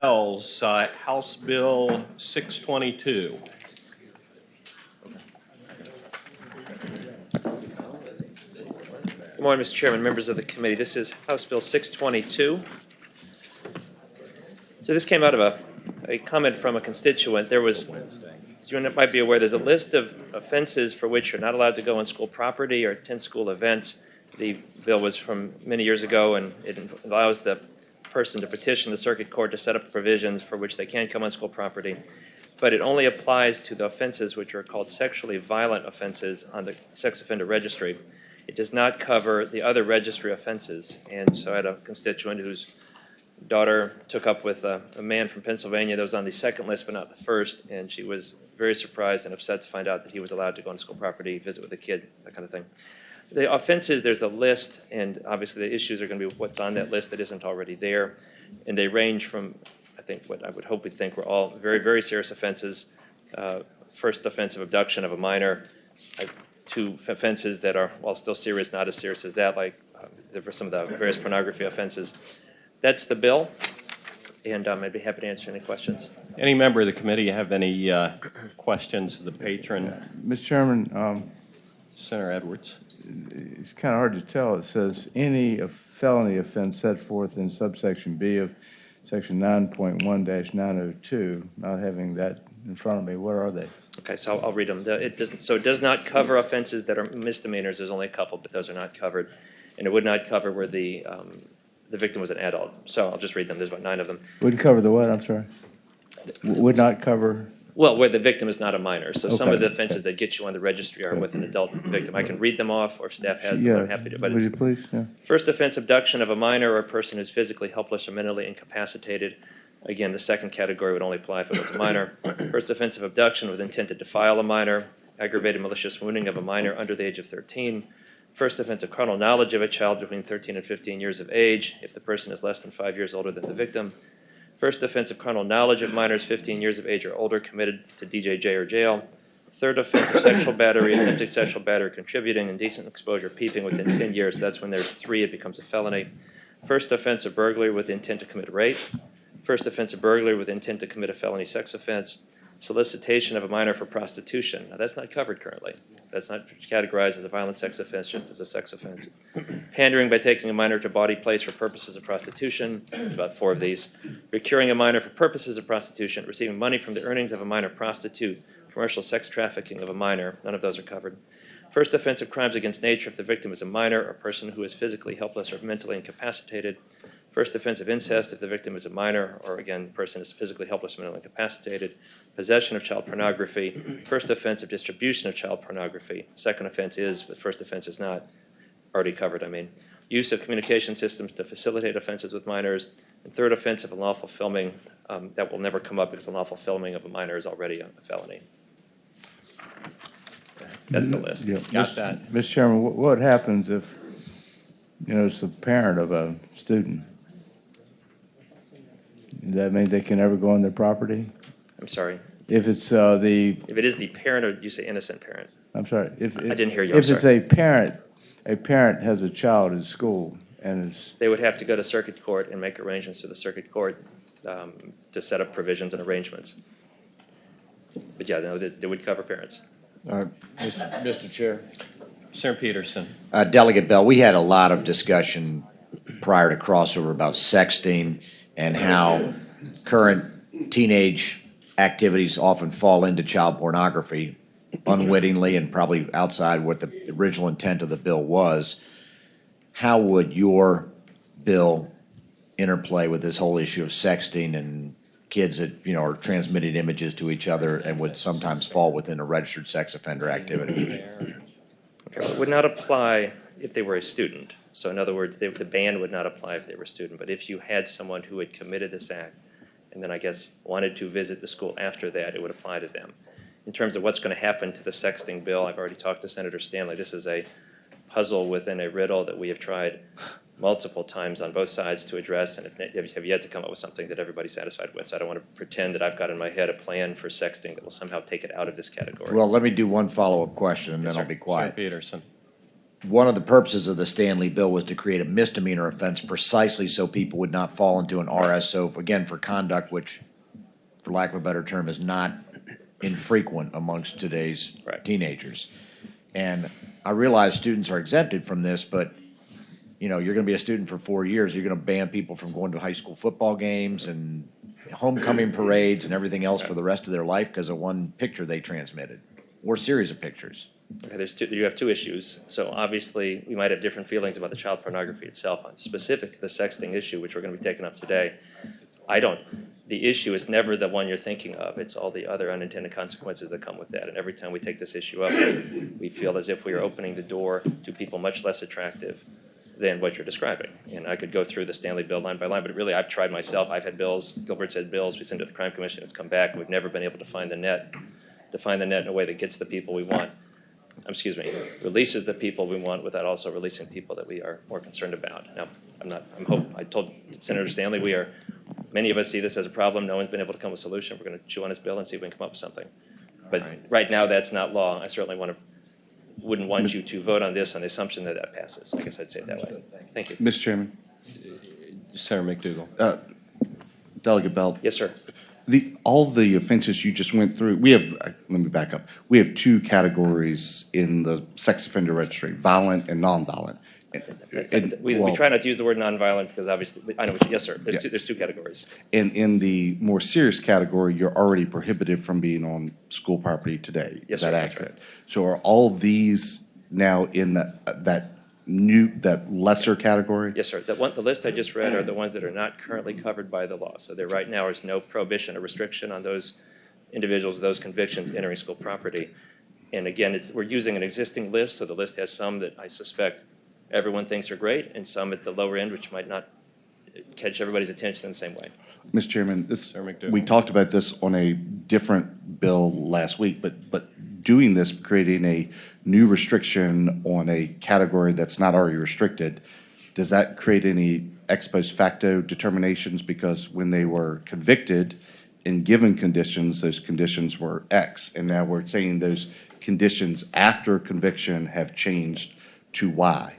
Bills, House Bill 622. Good morning, Mr. Chairman, members of the committee. This is House Bill 622. So this came out of a comment from a constituent. There was, as you might be aware, there's a list of offenses for which you're not allowed to go on school property or attend school events. The bill was from many years ago, and it allows the person to petition the circuit court to set up provisions for which they can come on school property. But it only applies to the offenses which are called sexually violent offenses on the sex offender registry. It does not cover the other registry offenses. And so I had a constituent whose daughter took up with a man from Pennsylvania that was on the second list but not the first, and she was very surprised and upset to find out that he was allowed to go on school property, visit with a kid, that kind of thing. The offenses, there's a list, and obviously the issues are going to be what's on that list that isn't already there. And they range from, I think, what I would hope we think were all very, very serious offenses. First offense of abduction of a minor, two offenses that are, while still serious, not as serious as that, like some of the various pornography offenses. That's the bill, and I'd be happy to answer any questions. Any member of the committee have any questions of the patron? Mr. Chairman, Senator Edwards. it's kind of hard to tell. It says any felony offense set forth in subsection B of section 9.1-902. Not having that in front of me, what are they? Okay, so I'll read them. It does not cover offenses that are misdemeanors. There's only a couple, but those are not covered. And it would not cover where the victim was an adult. So I'll just read them. There's about 9 of them. Wouldn't cover the what? I'm sorry. Would not cover. Well, where the victim is not a minor. So some Okay. of the offenses that get you on the registry are with an adult victim. I can read them off, or staff has them. I'm happy to. But would you please? Yeah. First offense, abduction of a minor or a person who's physically helpless or mentally incapacitated. Again, the second category would only apply if it was a minor. First offense of abduction with intent to defile a minor. Aggravated malicious wounding of a minor under the age of 13. First offense of carnal knowledge of a child between 13 and 15 years of age if the person is less than 5 years older than the victim. First offense of carnal knowledge of minors 15 years of age or older committed to DJJ or jail. Third offense of sexual battery, attempted sexual battery, contributing, indecent exposure, peeping within 10 years. That's when there's 3, it becomes a felony. First offense of burglary with intent to commit rape. First offense of burglary with intent to commit a felony sex offense. Solicitation of a minor for prostitution. Now, that's not covered currently. That's not categorized as a violent sex offense, just as a sex offense. Pandering by taking a minor to a body place for purposes of prostitution. About 4 of these. Procuring a minor for purposes of prostitution. Receiving money from the earnings of a minor prostitute. Commercial sex trafficking of a minor. None of those are covered. First offense of crimes against nature if the victim is a minor or a person who is physically helpless or mentally incapacitated. First offense of incest if the victim is a minor or, again, the person is physically helpless or mentally incapacitated. Possession of child pornography. First offense of distribution of child pornography. Second offense is, but first offense is not. Already covered, I mean. Use of communication systems to facilitate offenses with minors. And third offense of unlawful filming. That will never come up because unlawful filming of a minor is already a felony. That's the list. Yeah. Got that. Mr. Chairman, what happens if, it's the parent of a student? Does that mean they can never go on their property? I'm sorry. If it's If it is the parent, or you say innocent parent? I'm sorry. I didn't hear you. If it's a parent has a child in school and is. They would have to go to circuit court and make arrangements to the circuit court to set up provisions and arrangements. But yeah, no, they would cover parents. All right, Mr. Chair. Senator Peterson. Delegate Bell, we had a lot of discussion prior to crossover about sexting and how current teenage activities often fall into child pornography unwittingly and probably outside what the original intent of the bill was. How would your bill interplay with this whole issue of sexting and kids that are transmitting images to each other and would sometimes fall within a registered sex offender activity? Okay, it would not apply if they were a student. So in other words, the ban would not apply if they were a student. But if you had someone who had committed this act and then I guess wanted to visit the school after that, it would apply to them. In terms of what's going to happen to the sexting bill, I've already talked to Senator Stanley. This is a puzzle within a riddle that we have tried multiple times on both sides to address and have yet to come up with something that everybody's satisfied with. So I don't want to pretend that I've got in my head a plan for sexting that will somehow take it out of this category. Well, let me do one follow-up question and then I'll be quiet. Senator Peterson. one of the purposes of the Stanley bill was to create a misdemeanor offense precisely so people would not fall into an RSO, again, for conduct which, for lack of a better term, is not infrequent amongst today's Right. teenagers. And I realize students are exempted from this, but, you know, you're gonna be a student for 4 years, you're gonna ban people from going to high school football games and homecoming parades and everything else for the rest of their life because of one picture they transmitted, or series of pictures. Okay, you have two issues. So obviously, we might have different feelings about the child pornography itself. Specific to the sexting issue, which we're going to be taking up today, the issue is never the one you're thinking of. It's all the other unintended consequences that come with that. And every time we take this issue up, we feel as if we are opening the door to people much less attractive than what you're describing. And I could go through the Stanley bill line by line, but really I've tried myself. I've had bills, Gilbert's had bills, we sent it to the Crime Commission, it's come back, and we've never been able to find the net in a way that gets the people we want. Releases the people we want without also releasing people that we are more concerned about. Now, I told Senator Stanley, many of us see this as a problem. No one's been able to come up with a solution. We're going to chew on his bill and see if we can come up with something. But right now, that's not law. I certainly wouldn't want you to vote on this on the assumption that that passes. I guess I'd say it that way. Thank you. Mr. Chairman, Senator McDougal. Delegate Bell. Yes, sir. All the offenses you just went through, let me back up. We have two categories in the sex offender registry, violent and nonviolent. We try not to use the word nonviolent because obviously, I know yes, sir. There's two categories. And in the more serious category, you're already prohibited from being on school property today. Yes, Is that sir, that's accurate? So are all these now in that lesser category? Yes, sir. The list I just read are the ones that are not currently covered by the law. So there right now is no prohibition or restriction on those individuals, those convictions entering school property. And again, we're using an existing list, so the list has some that I suspect everyone thinks are great, and some at the lower end which might not catch everybody's attention in the same way. Mr. Chairman, Senator McDougal. we talked about this on a different bill last week, but doing this, creating a new restriction on a category that's not already restricted, does that create any ex post facto determinations? Because when they were convicted and given conditions, those conditions were X, and now we're saying those conditions after conviction have changed to Y.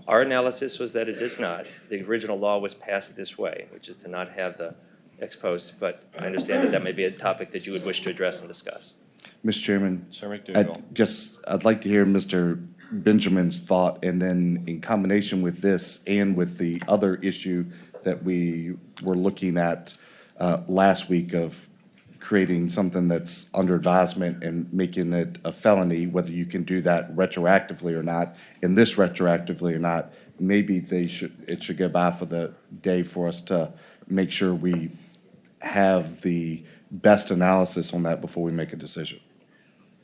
Our analysis was that it does not. The original law was passed this way, which is to not have the ex post, but I understand that may be a topic that you would wish to address and discuss. Mr. Chairman, Senator McDougal. I'd like to hear Mr. Benjamin's thought, and then in combination with this and with the other issue that we were looking at last week of creating something that's under advisement and making it a felony, whether you can do that retroactively or not, and this retroactively or not, maybe it should go by for the day for us to make sure we have the best analysis on that before we make a decision.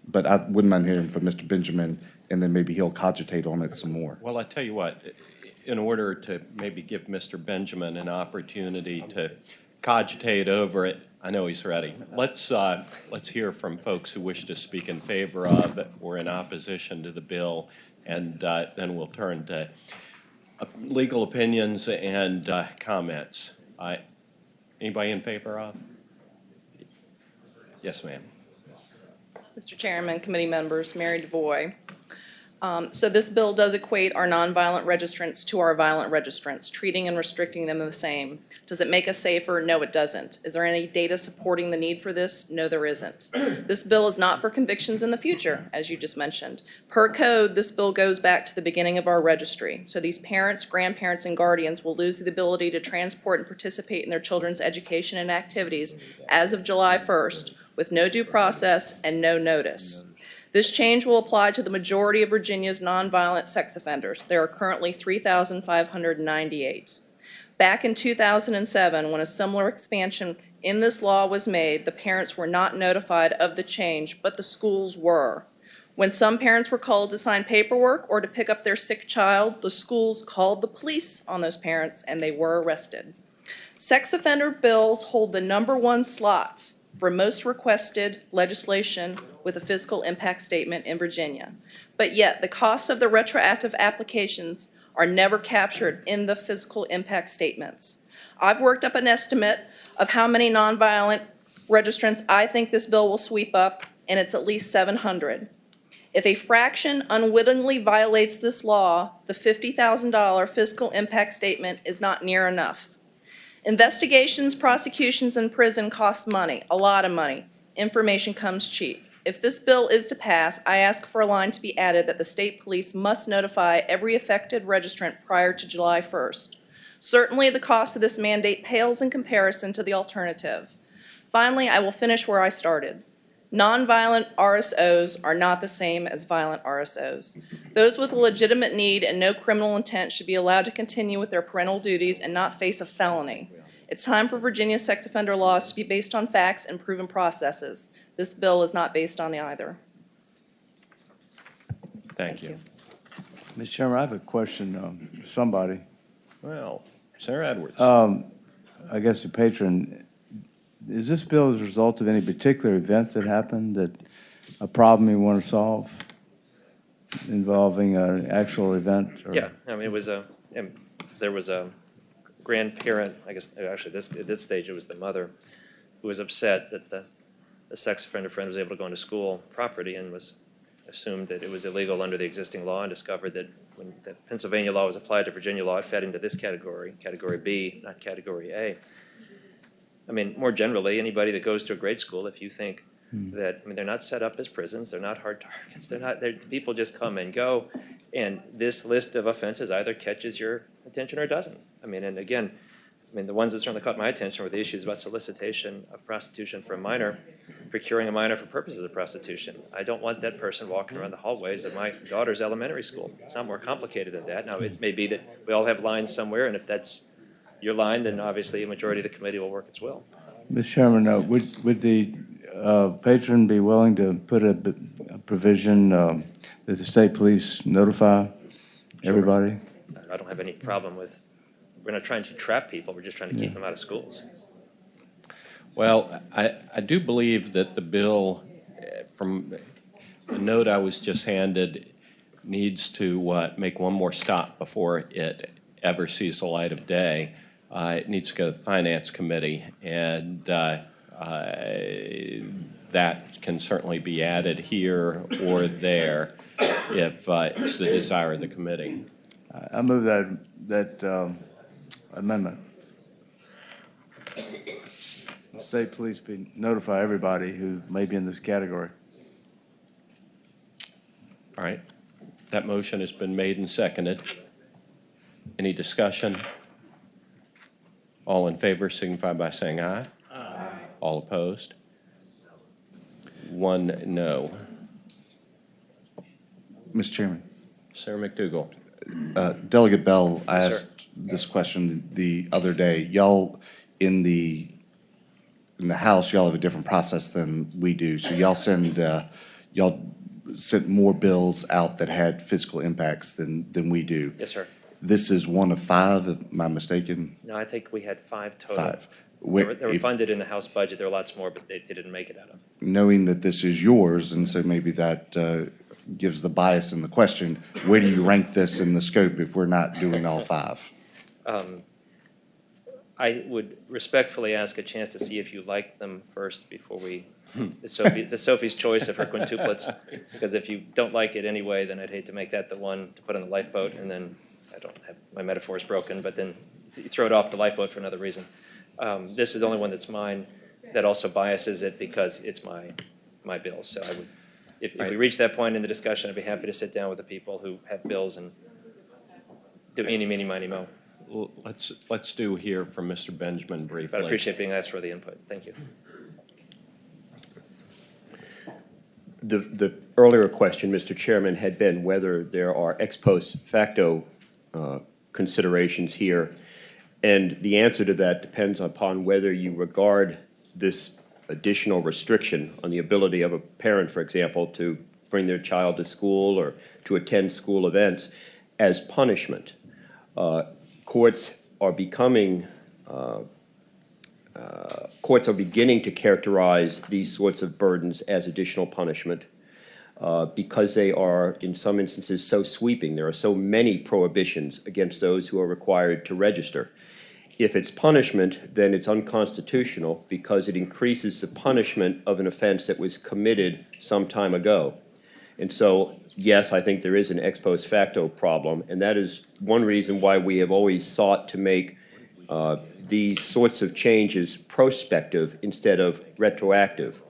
But I wouldn't mind hearing from Mr. Benjamin, and then maybe he'll cogitate on it some more. Well, I tell you what, in order to maybe give Mr. Benjamin an opportunity to cogitate over it, I know he's ready. Let's hear from folks who wish to speak in favor of or in opposition to the bill, and then we'll turn to legal opinions and comments. Anybody in favor of? Yes, ma'am. Mr. Chairman, committee members, Mary DeVoy. So this bill does equate our nonviolent registrants to our violent registrants, treating and restricting them the same. Does it make us safer? No, it doesn't. Is there any data supporting the need for this? No, there isn't. This bill is not for convictions in the future, as you just mentioned. Per code, this bill goes back to the beginning of our registry. So these parents, grandparents, and guardians will lose the ability to transport and participate in their children's education and activities as of July 1st, with no due process and no notice. This change will apply to the majority of Virginia's nonviolent sex offenders. There are currently 3,598. Back in 2007, when a similar expansion in this law was made, the parents were not notified of the change, but the schools were. When some parents were called to sign paperwork or to pick up their sick child, the schools called the police on those parents and they were arrested. Sex offender bills hold the #1 slot for most requested legislation with a fiscal impact statement in Virginia. But yet, the costs of the retroactive applications are never captured in the fiscal impact statements. I've worked up an estimate of how many nonviolent registrants I think this bill will sweep up, and it's at least 700. If a fraction unwittingly violates this law, the $50,000 fiscal impact statement is not near enough. Investigations, prosecutions, and prison cost money, a lot of money. Information comes cheap. If this bill is to pass, I ask for a line to be added that the state police must notify every affected registrant prior to July 1st. Certainly, the cost of this mandate pales in comparison to the alternative. Finally, I will finish where I started. Nonviolent RSOs are not the same as violent RSOs. Those with a legitimate need and no criminal intent should be allowed to continue with their parental duties and not face a felony. It's time for Virginia's sex offender laws to be based on facts and proven processes. This bill is not based on either. Thank you. Mr. Chairman, I have a question, somebody. Well, Sarah Edwards. I guess the patron, is this bill as a result of any particular event that happened, that a problem you want to solve involving an actual event? Or? Yeah, I mean, there was a grandparent, I guess, actually, at this stage, it was the mother, who was upset that the sex offender friend was able to go into school property and was assumed that it was illegal under the existing law, and discovered that when the Pennsylvania law was applied to Virginia law, it fed into this category, Category B, not Category A. I mean, more generally, anybody that goes to a grade school, if you think that, I mean, they're not set up as prisons, they're not hard targets, people just come and go, and this list of offenses either catches your attention or doesn't. I mean, and again, the ones that certainly caught my attention were the issues about solicitation of prostitution for a minor, procuring a minor for purposes of prostitution. I don't want that person walking around the hallways of my daughter's elementary school. It's not more complicated than that. Now, it may be that we all have lines somewhere, and if that's your line, then obviously a majority of the committee will work its will. Mr. Chairman, would the patron be willing to put a provision that the state police notify everybody? I don't have any problem with, we're not trying to trap people, we're just trying to keep them out of schools. Well, I do believe that the bill, from the note I was just handed, needs to make one more stop before it ever sees the light of day. It needs to go to the Finance Committee, and that can certainly be added here or there if it's the desire of the committee. I move that amendment. The state police notify everybody who may be in this category. All right. That motion has been made and seconded. Any discussion? All in favor signify by saying aye. Aye. All opposed? One no. Mr. Chairman. Sarah McDougall. Delegate Bell, I Yes, asked this question the other day. Y'all in the House, y'all have a different process than we do. So y'all sent more bills out that had fiscal impacts than we do. Yes, sir. This is one of 5, am I mistaken? No, I think we had 5 total. 5. They were funded in the House budget. There were lots more, but they didn't make it out of. Knowing that this is yours, and so maybe that gives the bias in the question, where do you rank this in the scope if we're not doing all 5? I would respectfully ask a chance to see if you like them first before we, the Sophie's choice of her quintuplets, because if you don't like it anyway, then I'd hate to make that the one to put on the lifeboat, and then I don't have, my metaphor is broken, but then you throw it off the lifeboat for another reason. This is the only one that's mine that also biases it because it's my bill. So I would, if we reach that point in the discussion, I'd be happy to sit down with the people who have bills and do eeny, meeny, miny, mo. Let's do hear from Mr. Benjamin briefly. But I appreciate being asked for the input. Thank you. The earlier question, Mr. Chairman, had been whether there are ex post facto considerations here. And the answer to that depends upon whether you regard this additional restriction on the ability of a parent, for example, to bring their child to school or to attend school events as punishment. Courts are beginning to characterize these sorts of burdens as additional punishment because they are, in some instances, so sweeping. There are so many prohibitions against those who are required to register. If it's punishment, then it's unconstitutional because it increases the punishment of an offense that was committed some time ago. And so, yes, I think there is an ex post facto problem, and that is one reason why we have always sought to make these sorts of changes prospective instead of retroactive.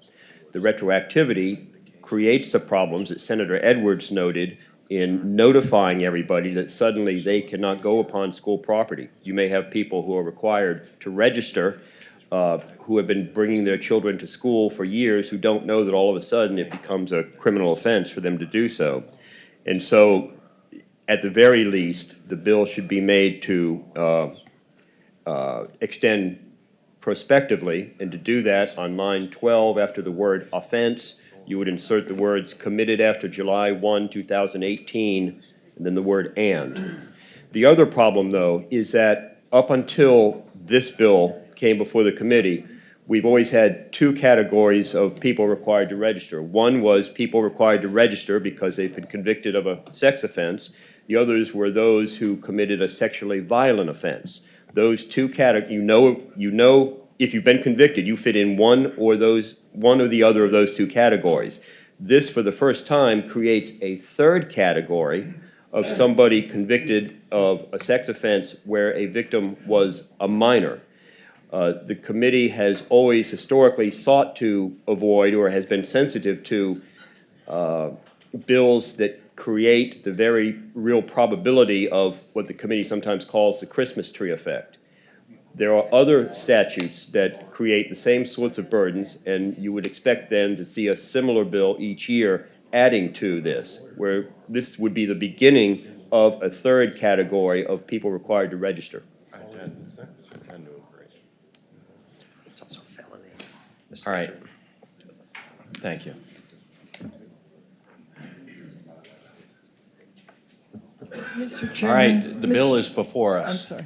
The retroactivity creates the problems that Senator Edwards noted in notifying everybody that suddenly they cannot go upon school property. You may have people who are required to register who have been bringing their children to school for years who don't know that all of a sudden it becomes a criminal offense for them to do so. And so, at the very least, the bill should be made to extend prospectively, and to do that, on line 12, after the word offense, you would insert the words committed after July 1, 2018, and then the word and. The other problem, though, is that up until this bill came before the committee, we've always had two categories of people required to register. One was people required to register because they've been convicted of a sex offense. The others were those who committed a sexually violent offense. Those two categories, you know, if you've been convicted, you fit in one or the other of those two categories. This, for the first time, creates a third category of somebody convicted of a sex offense where a victim was a minor. The committee has always historically sought to avoid, or has been sensitive to, bills that create the very real probability of what the committee sometimes calls the Christmas tree effect. There are other statutes that create the same sorts of burdens, and you would expect then to see a similar bill each year adding to this, where this would be the beginning of a third category of people required to register. It's also a felony. All right. Thank you. Mr. All Chairman. right, the bill is before us. I'm sorry.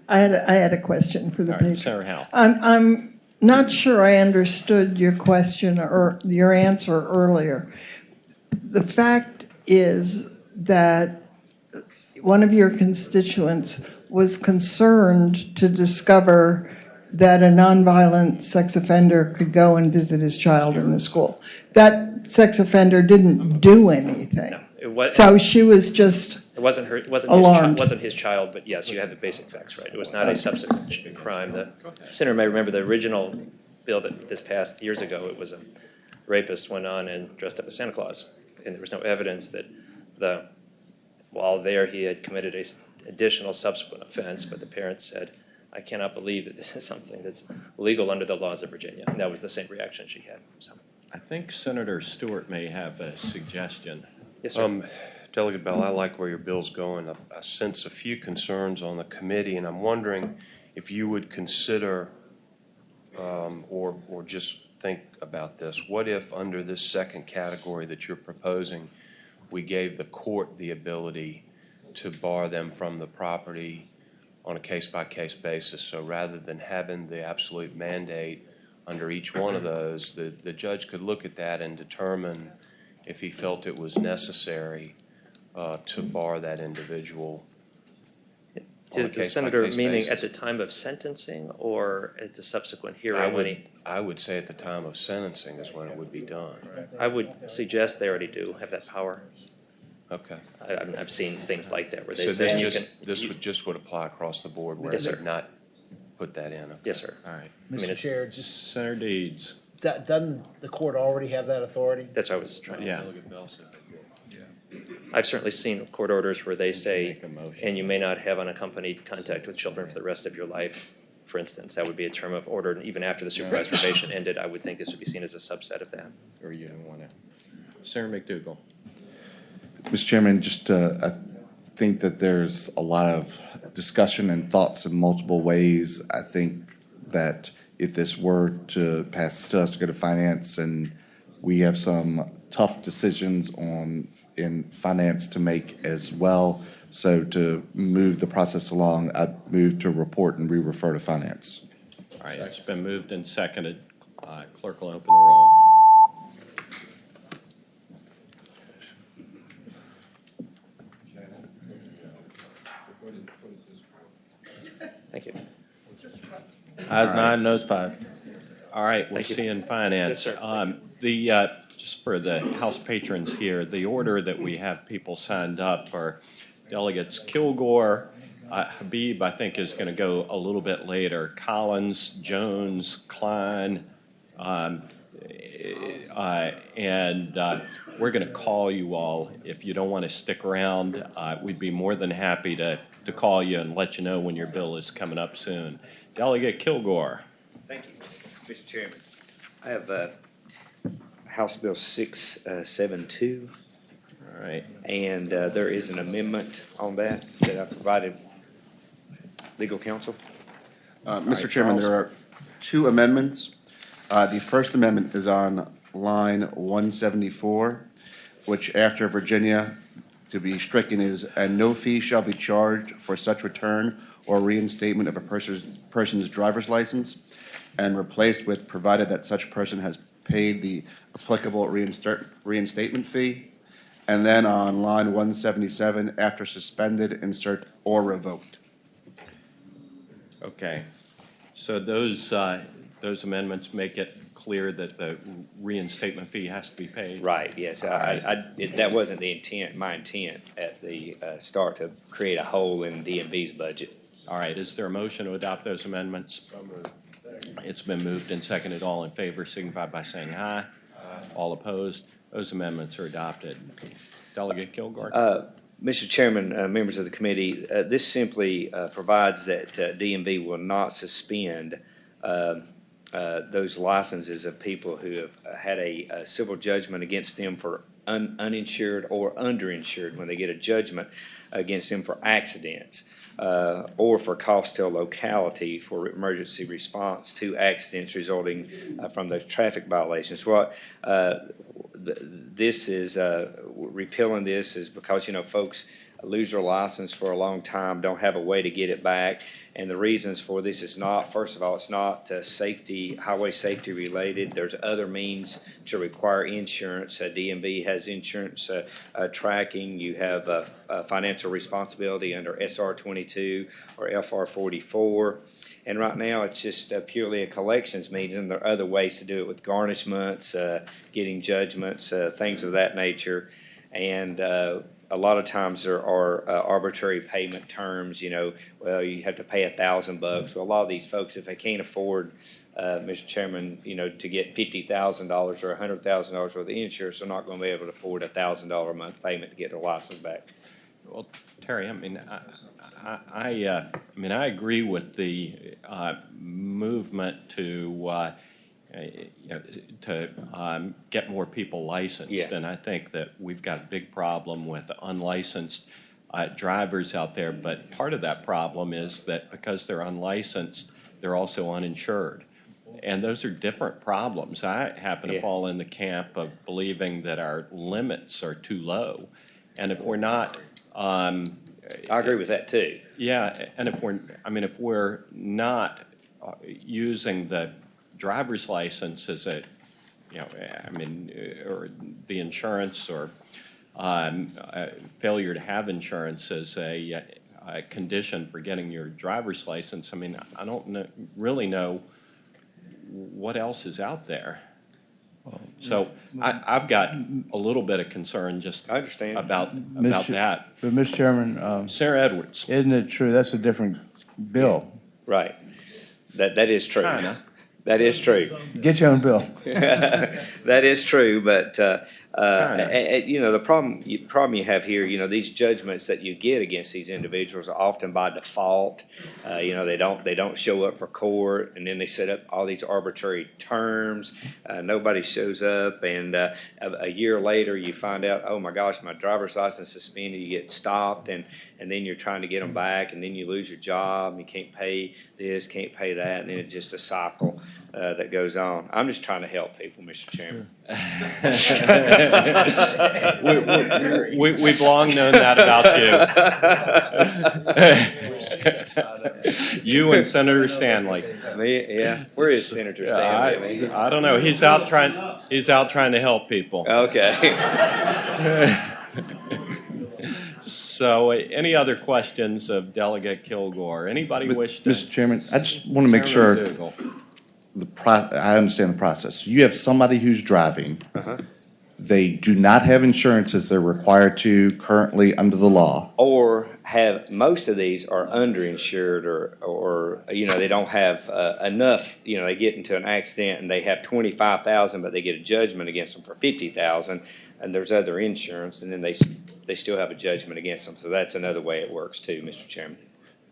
I had a question for the All right, patron. Senator Howell. I'm not sure I understood your question or your answer earlier. The fact is that one of your constituents was concerned to discover that a nonviolent sex offender could go and visit his child in the school. That sex offender didn't do anything. No, it was. So she was just It wasn't her. It alarmed. wasn't his child. But yes, you have the basic facts right. It was not a subsequent crime. The senator may remember the original bill that this passed years ago. It was a rapist went on and dressed up as Santa Claus, and there was no evidence that while there he had committed a additional subsequent offense. But the parents said, "I cannot believe that this is something that's legal under the laws of Virginia." And that was the same reaction she had. So. I think Senator Stewart may have a suggestion. Yes, sir. Delegate Bell, I like where your bill's going. I sense a few concerns on the committee, and I'm wondering if you would consider or just think about this. What if under this second category that you're proposing, we gave the court the ability to bar them from the property on a case-by-case basis? So rather than having the absolute mandate under each one of those, the judge could look at that and determine if he felt it was necessary to bar that individual. Is the senator meaning at the time of sentencing or at the subsequent hearing? I would say at the time of sentencing is when it would be done. I would suggest they already do have that power. Okay. I've seen things like that where they So say this would apply across the board where Yes, they sir. would not put that in. Okay. Yes, sir. All right. mean, Mr. it's- Chair, just, Senator Deeds. doesn't the court already have that authority? That's what I was trying to. Yeah. I've certainly seen court orders where they say, Make a motion. and you may not have unaccompanied contact with children for the rest of your life. For instance, that would be a term of order, and even after the supervised probation ended, I would think this would be seen as a subset of that. Or you don't want to? Senator McDougal. Mr. Chairman, just I think that there's a lot of discussion and thoughts in multiple ways. I think that if this were to pass to us to go to finance, and we have some tough decisions in finance to make as well. So to move the process along, I'd move to report and re-refer to finance. All right, it's been moved and seconded. Clerk will open the roll. Thank you. Ayes 9, noes 5. All right, we'll Thank you. see you in finance. Yes, sir. The just for the House patrons here, the order that we have people signed up are delegates Kilgore, Habib, I think, is going to go a little bit later, Collins, Jones, Klein, and we're going to call you all. If you don't want to stick around, we'd be more than happy to call you and let you know when your bill is coming up soon. Delegate Kilgore. Thank you, Mr. Chairman. I have House Bill 672, All right. and there is an amendment on that I provided legal counsel. Mr. Chairman, there are two amendments. The first amendment is on line 174, which after Virginia to be stricken is, "And no fee shall be charged for such return or reinstatement of a person's driver's license," and replaced with, "provided that such person has paid the applicable reinstatement fee." And then on line 177, after suspended, insert "or revoked." Okay. So those amendments make it clear that the reinstatement fee has to be paid? Right, yes. That wasn't my intent at the start to create a hole in DMV's budget. All right. Is there a motion to adopt those amendments? It's been moved and seconded. All in favor signify by saying aye. All opposed? Those amendments are adopted. Delegate Kilgore? Mr. Chairman, members of the committee, this simply provides that DMV will not suspend those licenses of people who have had a civil judgment against them for uninsured or underinsured when they get a judgment against them for accidents or for cost to a locality for emergency response to accidents resulting from those traffic violations. What this is, repealing this is because, folks lose their license for a long time, don't have a way to get it back. And the reasons for this is not, first of all, it's not highway safety related. There's other means to require insurance. DMV has insurance tracking. You have financial responsibility under SR 22 or FR 44. And right now, it's just purely a collections means, and there are other ways to do it with garnishments, getting judgments, things of that nature. And a lot of times there are arbitrary payment terms, well, you have to pay $1,000. Well, a lot of these folks, if they can't afford, Mr. Chairman, to get $50,000 or $100,000 worth of insurance, they're not going to be able to afford a $1,000 a month payment to get their license back. Well, Terry, I agree with the movement to get more people licensed. Yeah. And I think that we've got a big problem with unlicensed drivers out there. But part of that problem is that because they're unlicensed, they're also uninsured. And those are different problems. I happen to fall in the camp of believing that our limits are too low. And if we're not... I agree with that too. Yeah, and if we're not using the driver's license as a, or the insurance or failure to have insurance as a condition for getting your driver's license, I don't really know what else is out there. So I've got a little bit of concern just I understand. about that. But, Mr. Chairman, Sarah Edwards. isn't it true, that's a different bill? Right. That is true. Kinda. That is true. Get your own bill. That is true, but the problem you have here, these judgments that you get against these individuals are often by default. They don't show up for court, and then they set up all these arbitrary terms. Nobody shows up, and a year later you find out, oh my gosh, my driver's license suspended. You get stopped, and then you're trying to get them back, and then you lose your job. You can't pay this, can't pay that, and then it's just a cycle that goes on. I'm just trying to help people, Mr. Chairman. We've long known that about you. You and Senator Stanley. Yeah, where is Senator Stanley? I don't know. He's out trying to help people. Okay. So, any other questions of Delegate Kilgore? Anybody wish to? Mr. Chairman, I just want to make sure Senator Dougal. I understand the process. You have somebody who's driving, they do not have insurance as they're required to currently under the law. Or have, most of these are underinsured or, they don't have enough, they get into an accident and they have 25,000, but they get a judgment against them for 50,000, and there's other insurance, and then they still have a judgment against them. So that's another way it works too, Mr. Chairman.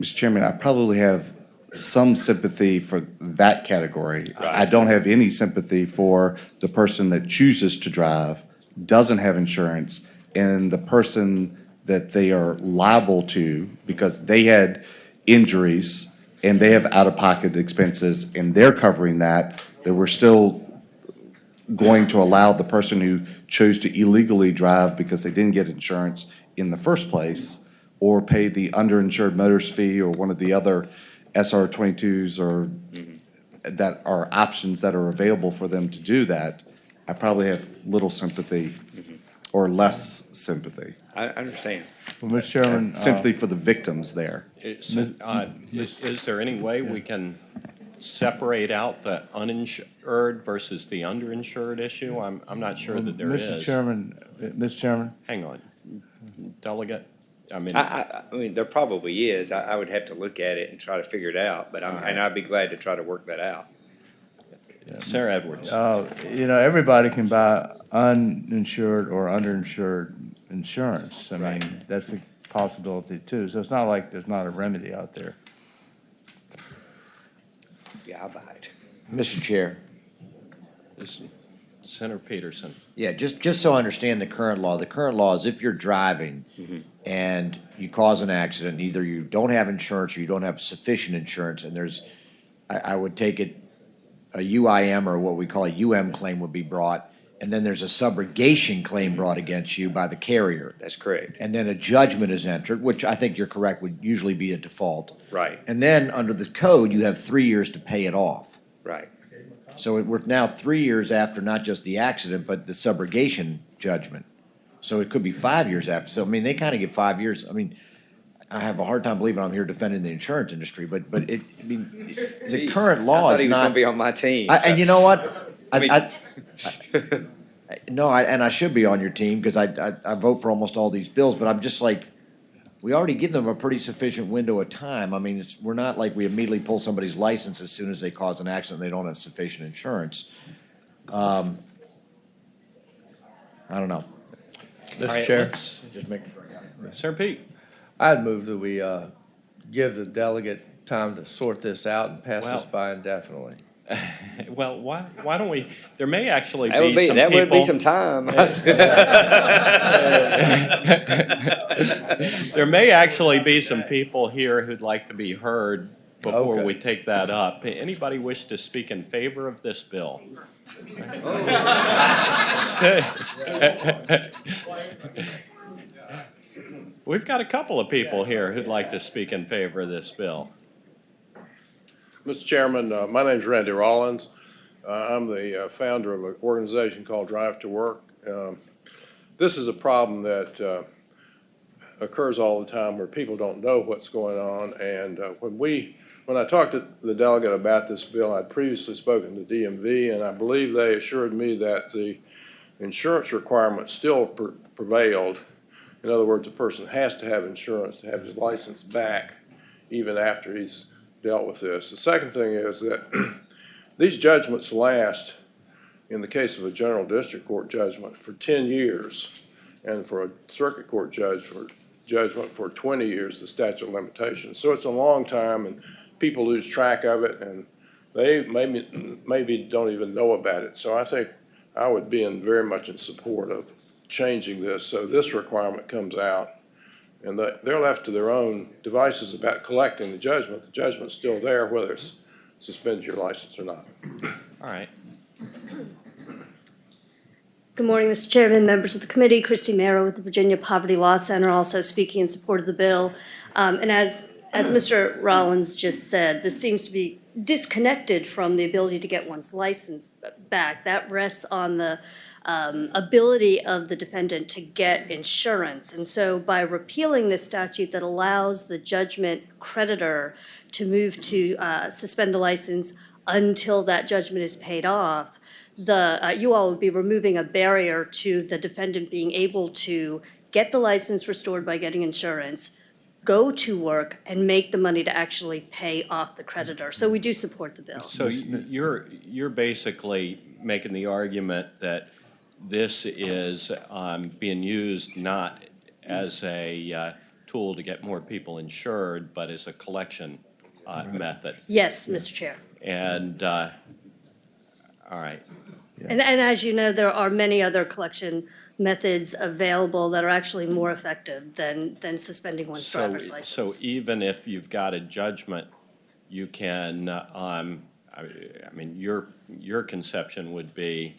Mr. Chairman, I probably have some sympathy for that category. Right. I don't have any sympathy for the person that chooses to drive, doesn't have insurance, and the person that they are liable to because they had injuries and they have out-of-pocket expenses and they're covering that we're still going to allow the person who chose to illegally drive because they didn't get insurance in the first place or pay the underinsured motorist fee or one of the other SR 22s or that are options that are available for them to do that. I probably have little sympathy or less sympathy. I understand. Well, Mr. Chairman. Sympathy for the victims there. Is there any way we can separate out the uninsured versus the underinsured issue? I'm not sure that there is. Mr. Chairman. Hang on. Delegate? I mean, I mean, there probably is. I would have to look at it and try to figure it out, but and I'd be glad to try to work that out. Sarah Edwards. Everybody can buy uninsured or underinsured insurance. I mean, that's a possibility too. So it's not like there's not a remedy out there. Yeah, I'll buy it. Mr. Chair. Senator Peterson. Yeah, just so I understand the current law is if you're driving and you cause an accident, either you don't have insurance or you don't have sufficient insurance, and there's, I would take it, a UIM or what we call a UM claim would be brought, and then there's a subrogation claim brought against you by the carrier. That's correct. And then a judgment is entered, which I think you're correct would usually be a default. Right. And then under the code, you have 3 years to pay it off. Right. So we're now 3 years after not just the accident, but the subrogation judgment. So it could be 5 years after. So, I mean, they kind of get 5 years. I mean, I have a hard time believing I'm here defending the insurance industry, but the current law I thought is he was not. going to be on my team. And you know what? I I should be on your team because I vote for almost all these bills, but I'm just like, we already give them a pretty sufficient window of time. I mean, we're not like we immediately pull somebody's license as soon as they cause an accident and they don't have sufficient insurance. I don't know. Mr. Chair, Just make sure I got it right. Sir Pete. I'd move that we give the delegate time to sort this out and pass this by indefinitely. Well, why don't we, there may actually That would be some people. That would be some time. There may actually be some people here who'd like to be heard before Okay. we take that up. Anybody wish to speak in favor of this bill? We've got a couple of people here who'd like to speak in favor of this bill. Mr. Chairman, my name's Randy Rollins. I'm the founder of an organization called Drive to Work. This is a problem that occurs all the time where people don't know what's going on. And when I talked to the delegate about this bill, I'd previously spoken to DMV, and I believe they assured me that the insurance requirements still prevailed. In other words, a person has to have insurance to have his license back even after he's dealt with this. The second thing is that these judgments last, in the case of a general district court judgment, for 10 years, and for a circuit court judgment for 20 years, the statute of limitations. So it's a long time, and people lose track of it, and they maybe don't even know about it. So I think I would be very much in support of changing this so this requirement comes out, and they're left to their own devices about collecting the judgment. The judgment's still there, whether it's suspend your license or not. All right. Good morning, Mr. Chairman, members of the committee. Christy Marrow with the Virginia Poverty Law Center, also speaking in support of the bill. And as Mr. Rollins just said, this seems to be disconnected from the ability to get one's license back. That rests on the ability of the defendant to get insurance. And so by repealing this statute that allows the judgment creditor to move to suspend the license until that judgment is paid off, you all would be removing a barrier to the defendant being able to get the license restored by getting insurance, go to work, and make the money to actually pay off the creditor. So we do support the bill. So you're basically making the argument that this is being used not as a tool to get more people insured, but as a collection method. Yes, Mr. Chair. And, all right. And as you know, there are many other collection methods available that are actually more effective than suspending one's driver's license. So even if you've got a judgment, you can, I mean, your conception would be,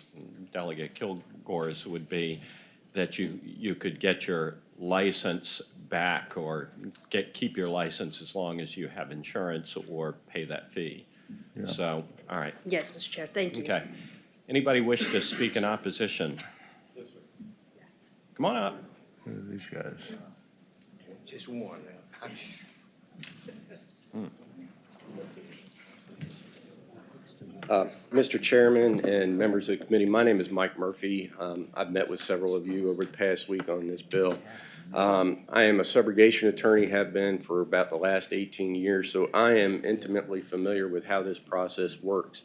Delegate Kilgore's would be, that you could get your license back or keep your license as long as you have insurance or pay that fee. Yeah. So, all right. Yes, Mr. Chair, thank you. Okay. Anybody wish to speak in opposition? Yes, sir. Come on up. Who are these guys? Just one. Mr. Chairman and members of the committee, my name is Mike Murphy. I've met with several of you over the past week on this bill. I am a subrogation attorney, have been for about the last 18 years, so I am intimately familiar with how this process works.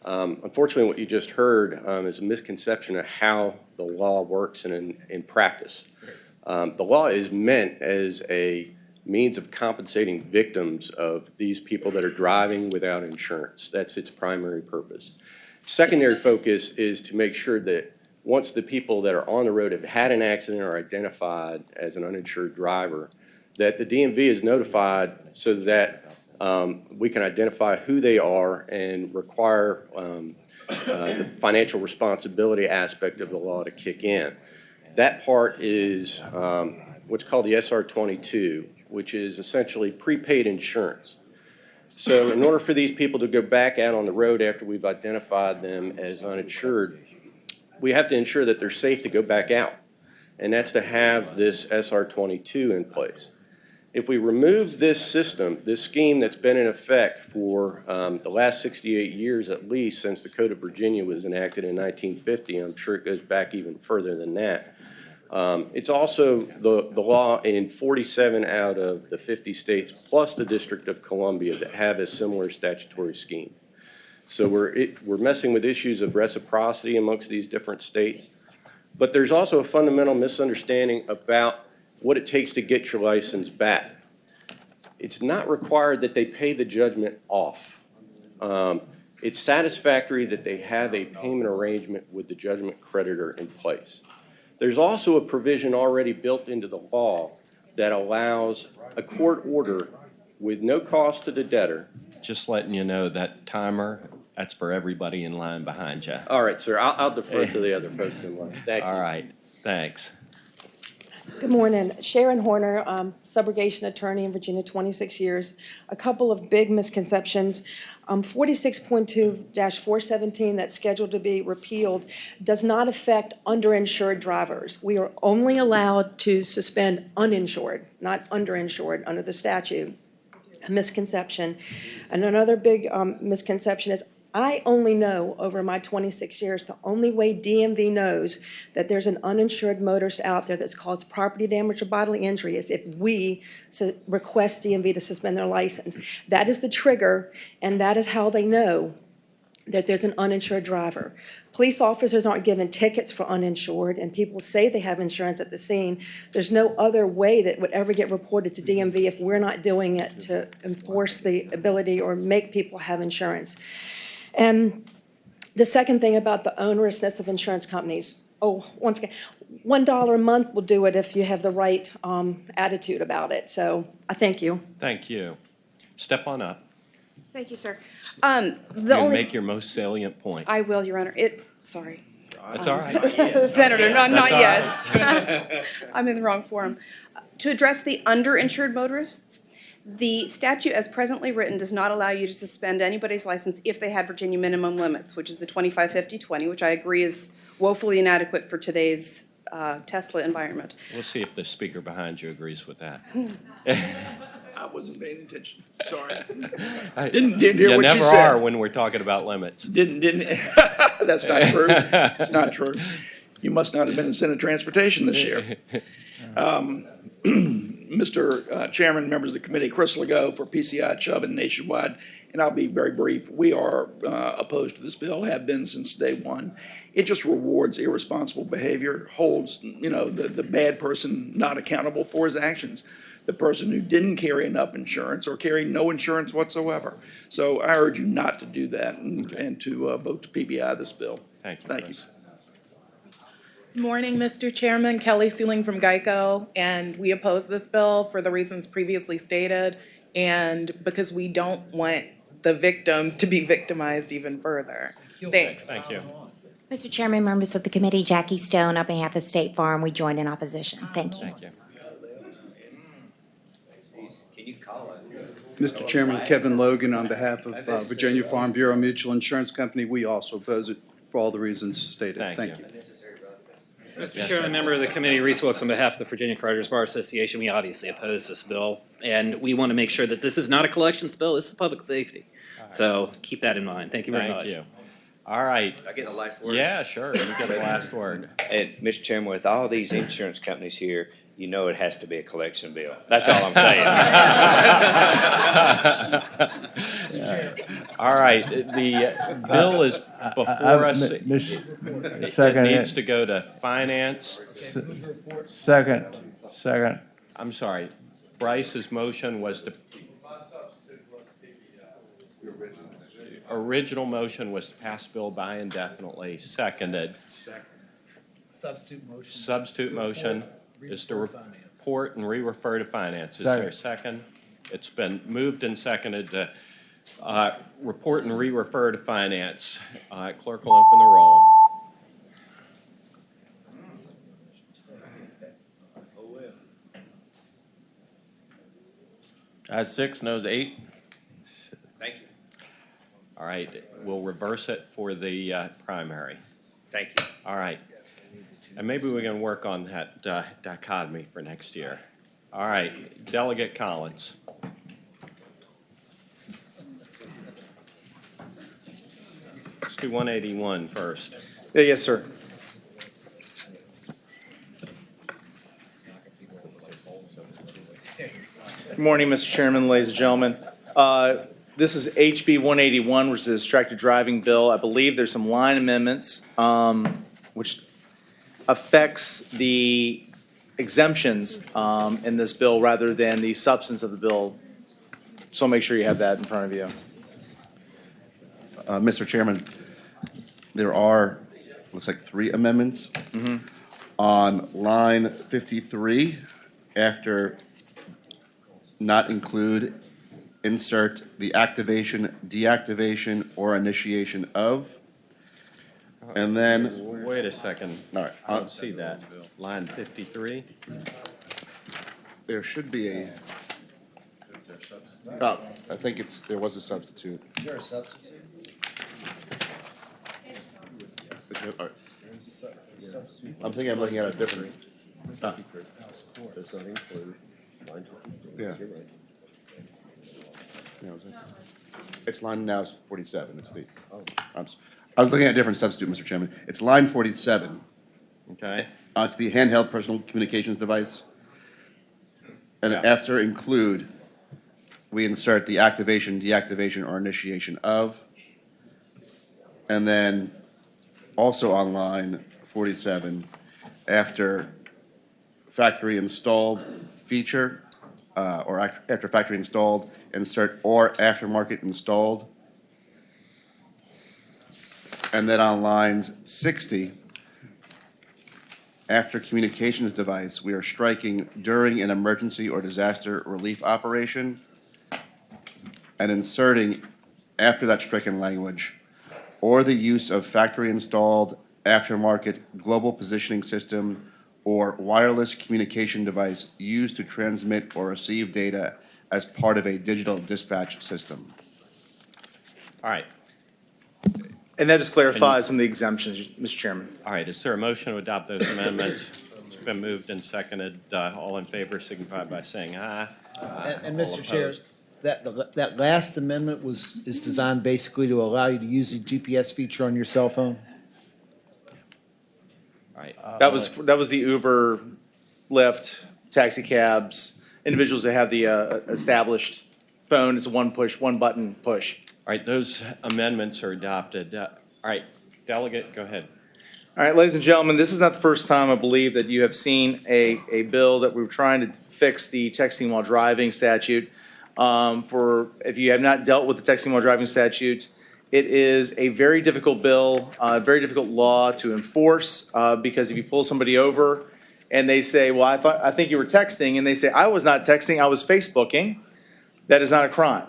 Unfortunately, what you just heard is a misconception of how the law works in practice. The law is meant as a means of compensating victims of these people that are driving without insurance. That's its primary purpose. Secondary focus is to make sure that once the people that are on the road have had an accident or identified as an uninsured driver, that the DMV is notified so that we can identify who they are and require the financial responsibility aspect of the law to kick in. That part is what's called the SR-22, which is essentially prepaid insurance. So in order for these people to go back out on the road after we've identified them as uninsured, we have to ensure that they're safe to go back out. And that's to have this SR-22 in place. If we remove this system, this scheme that's been in effect for the last 68 years at least since the Code of Virginia was enacted in 1950, I'm sure it goes back even further than that. It's also the law in 47 out of the 50 states plus the District of Columbia that have a similar statutory scheme. So we're messing with issues of reciprocity amongst these different states. But there's also a fundamental misunderstanding about what it takes to get your license back. It's not required that they pay the judgment off. It's satisfactory that they have a payment arrangement with the judgment creditor in place. There's also a provision already built into the law that allows a court order with no cost to the debtor. Just letting you know that timer, that's for everybody in line behind you. All right, sir. I'll defer to the other folks in line. Thank you. All right. Thanks. Good morning. Sharon Horner, subrogation attorney in Virginia, 26 years. A couple of big misconceptions. 46.2-417 that's scheduled to be repealed does not affect underinsured drivers. We are only allowed to suspend uninsured, not underinsured under the statute. A misconception. And another big misconception is I only know over my 26 years, the only way DMV knows that there's an uninsured motorist out there that's caused property damage or bodily injury is if we request DMV to suspend their license. That is the trigger, and that is how they know that there's an uninsured driver. Police officers aren't given tickets for uninsured, and people say they have insurance at the scene. There's no other way that would ever get reported to DMV if we're not doing it to enforce the ability or make people have insurance. And the second thing about the onerousness of insurance companies, once again, $1 a month will do it if you have the right attitude about it. So I thank you. Thank you. Step on up. Thank you, sir. Make your most salient point. I will, Your Honor. Sorry. That's all right. Senator, not yet. Right. I'm in the wrong forum. To address the underinsured motorists, The statute as presently written does not allow you to suspend anybody's license if they had Virginia minimum limits, which is the 25, 50, 20, which I agree is woefully inadequate for today's Tesla environment. We'll see if the speaker behind you agrees with that. I wasn't paying attention, sorry. I- Didn't hear You what you never said. are when we're talking about limits. Didn't, that's not true. It's not true. You must not have been in Senate Transportation this year. Mr. Chairman, members of the committee, Chris Legault for PCI, Chubb, and Nationwide, and I'll be very brief. We are opposed to this bill, have been since day one. It just rewards irresponsible behavior, holds, the bad person not accountable for his actions. The person who didn't carry enough insurance or carry no insurance whatsoever. So I urge you not to do that and to vote to PBI this bill. Thank you. Thank you. Chris. Morning, Mr. Chairman. Kelly Sealing from Geico, and we oppose this bill for the reasons previously stated and because we don't want the victims to be victimized even further. Thanks. Thank you. Mr. Chairman, members of the committee, Jackie Stone on behalf of State Farm, we join in opposition. Thank you. Thank you. Mr. Chairman, Kevin Logan on behalf of Virginia Farm Bureau Mutual Insurance Company. We also oppose it for all the reasons stated. Thank you. Mr. Chairman, member of the committee, Reese Wilkes on behalf of the Virginia Creditors Bar Association, we obviously oppose this bill, and we want to make sure that this is not a collections bill, this is public safety. So keep that in mind. Thank you very much. Thank you. All right. I get the last word? Yeah, sure. You get the last word. And Mr. Chairman, with all these insurance companies here, you know it has to be a collection bill. That's all I'm saying. All right, the bill is before us. It needs to go to finance. Second. I'm sorry. Bryce's motion was to. Original motion was to pass bill by indefinitely. Seconded. Substitute motion. Substitute motion is to report and re-refer to finance. Is there a second? It's been moved and seconded to report and re-refer to finance. Clerk will open the roll. Ayes 6, noes 8. Thank you. All right, we'll reverse it for the primary. Thank you. All right. And maybe we can work on that dichotomy for next year. All right, Delegate Collins. Let's do 181 first. Yes, sir. Good morning, Mr. Chairman, ladies and gentlemen. This is HB 181, which is a distracted driving bill. I believe there's some line amendments which affects the exemptions in this bill rather than the substance of the bill. So make sure you have that in front of you. Mr. Chairman, there are, looks like 3 amendments. On line 53, after not include, insert the activation, deactivation, or initiation of. And then. Wait a second. All right. I don't see that. Line 53. There should be a. I think there was a substitute. Is there a substitute? All right. I'm thinking I'm looking at a different. Does not include line 52. Yeah. You're right. Yeah, it's line now is 47. It's the. I was looking at a different substitute, Mr. Chairman. It's line 47. Okay. It's the handheld personal communications device. And after include, we insert the activation, deactivation, or initiation of. And then also on line 47, after factory installed feature, or after factory installed, insert or aftermarket installed. And then on lines 60, after communications device, we are striking during an emergency or disaster relief operation and inserting after that stricken language, or the use of factory installed aftermarket global positioning system or wireless communication device used to transmit or receive data as part of a digital dispatch system. All right. And that just clarifies some of the exemptions, Mr. Chairman. All right, is there a motion to adopt those amendments? It's been moved and seconded. All in favor signify by saying aye. And All Mr. Chair, opposed. that last amendment is designed basically to allow you to use the GPS feature on your cell phone? All right. That was the Uber, Lyft, taxi cabs, individuals that have the established phone. It's a one push, one button push. All right, those amendments are adopted. All right, delegate, go ahead. All right, ladies and gentlemen, this is not the first time I believe that you have seen a bill that we were trying to fix the texting while driving statute. If you have not dealt with the texting while driving statute, it is a very difficult bill, very difficult law to enforce, because if you pull somebody over and they say, well, I think you were texting, and they say, I was not texting, I was Facebooking, that is not a crime.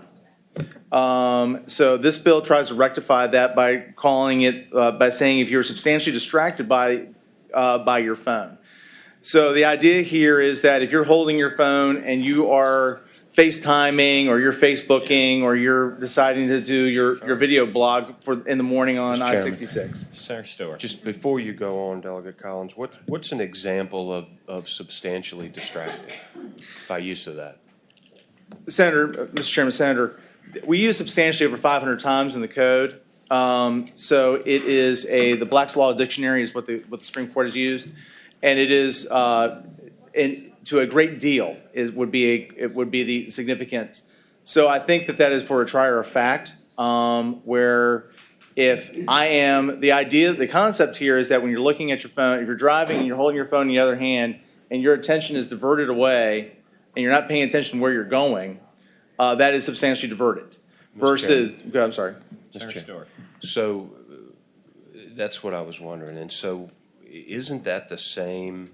So this bill tries to rectify that by calling it, by saying if you're substantially distracted by your phone. So the idea here is that if you're holding your phone and you are FaceTiming or you're Facebooking or you're deciding to do your video blog in the morning on Mr. Chairman. I-66. Senator Stewart. Just before you go on, Delegate Collins, what's an example of substantially distracted by use of that? Senator, Mr. Chairman, Senator, we use substantially over 500 times in the code. So it is the Black's Law Dictionary is what the Supreme Court has used, and it is to a great deal would be the significance. So I think that is for a trier of fact, where if the concept here is that when you're looking at your phone, if you're driving and you're holding your phone in the other hand and your attention is diverted away and you're not paying attention to where you're going, that is substantially diverted. Versus, I'm sorry. Senator Stewart. So that's what I was wondering. And so isn't that the same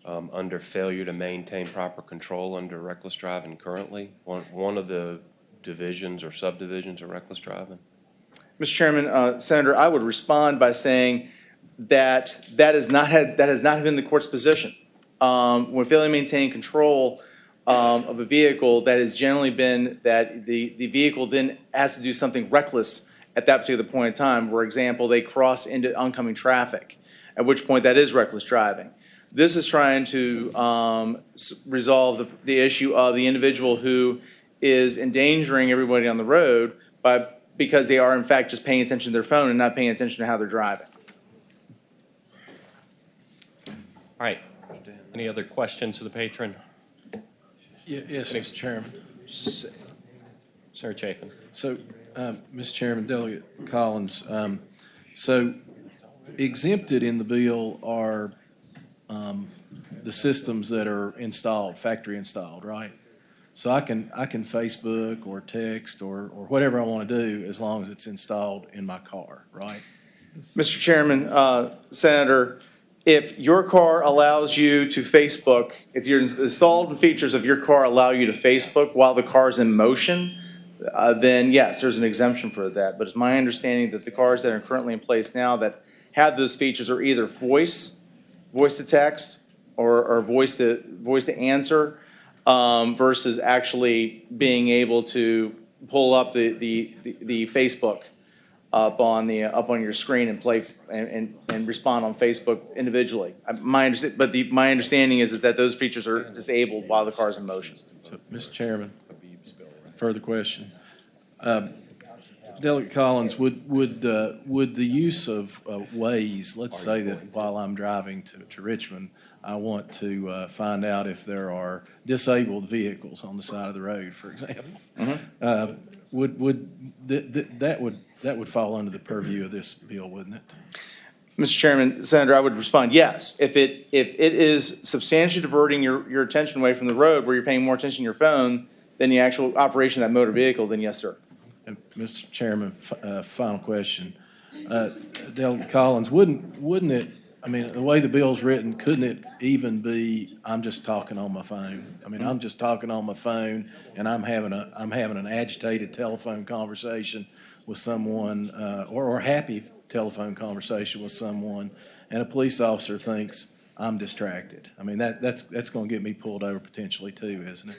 under failure to maintain proper control under reckless driving currently? One of the divisions or subdivisions of reckless driving? Mr. Chairman, Senator, I would respond by saying that has not been the court's position. When failing to maintain control of a vehicle, that has generally been that the vehicle then has to do something reckless at that particular point in time. For example, they cross into oncoming traffic, at which point that is reckless driving. This is trying to resolve the issue of the individual who is endangering everybody on the road because they are in fact just paying attention to their phone and not paying attention to how they're driving. All right. Any other questions of the patron? Yes, Mr. Chairman. Senator Chafin. So, Mr. Chairman, Delegate Collins, so exempted in the bill are the systems that are installed, factory installed, right? So I can Facebook or text or whatever I want to do as long as it's installed in my car, right? Mr. Chairman, Senator, if your car allows you to Facebook, if your installed features of your car allow you to Facebook while the car's in motion, then yes, there's an exemption for that. But it's my understanding that the cars that are currently in place now that have those features are either voice to text, or voice to answer, versus actually being able to pull up the Facebook up on your screen and play and respond on Facebook individually. My understanding is that those features are disabled while the car is in motion. So, Mr. Chairman, further question. Delegate Collins, would the use of Waze, let's say that while I'm driving to Richmond, I want to find out if there are disabled vehicles on the side of the road, for example. That would fall under the purview of this bill, wouldn't it? Mr. Chairman, Senator, I would respond yes. If it is substantially diverting your attention away from the road where you're paying more attention to your phone than the actual operation of that motor vehicle, then yes, sir. And Mr. Chairman, final question. Delegate Collins, wouldn't it, I mean, the way the bill's written, couldn't it even be, I'm just talking on my phone? I mean, I'm just talking on my phone and I'm having an agitated telephone conversation with someone, or happy telephone conversation with someone, and a police officer thinks I'm distracted. I mean, that's going to get me pulled over potentially too, isn't it?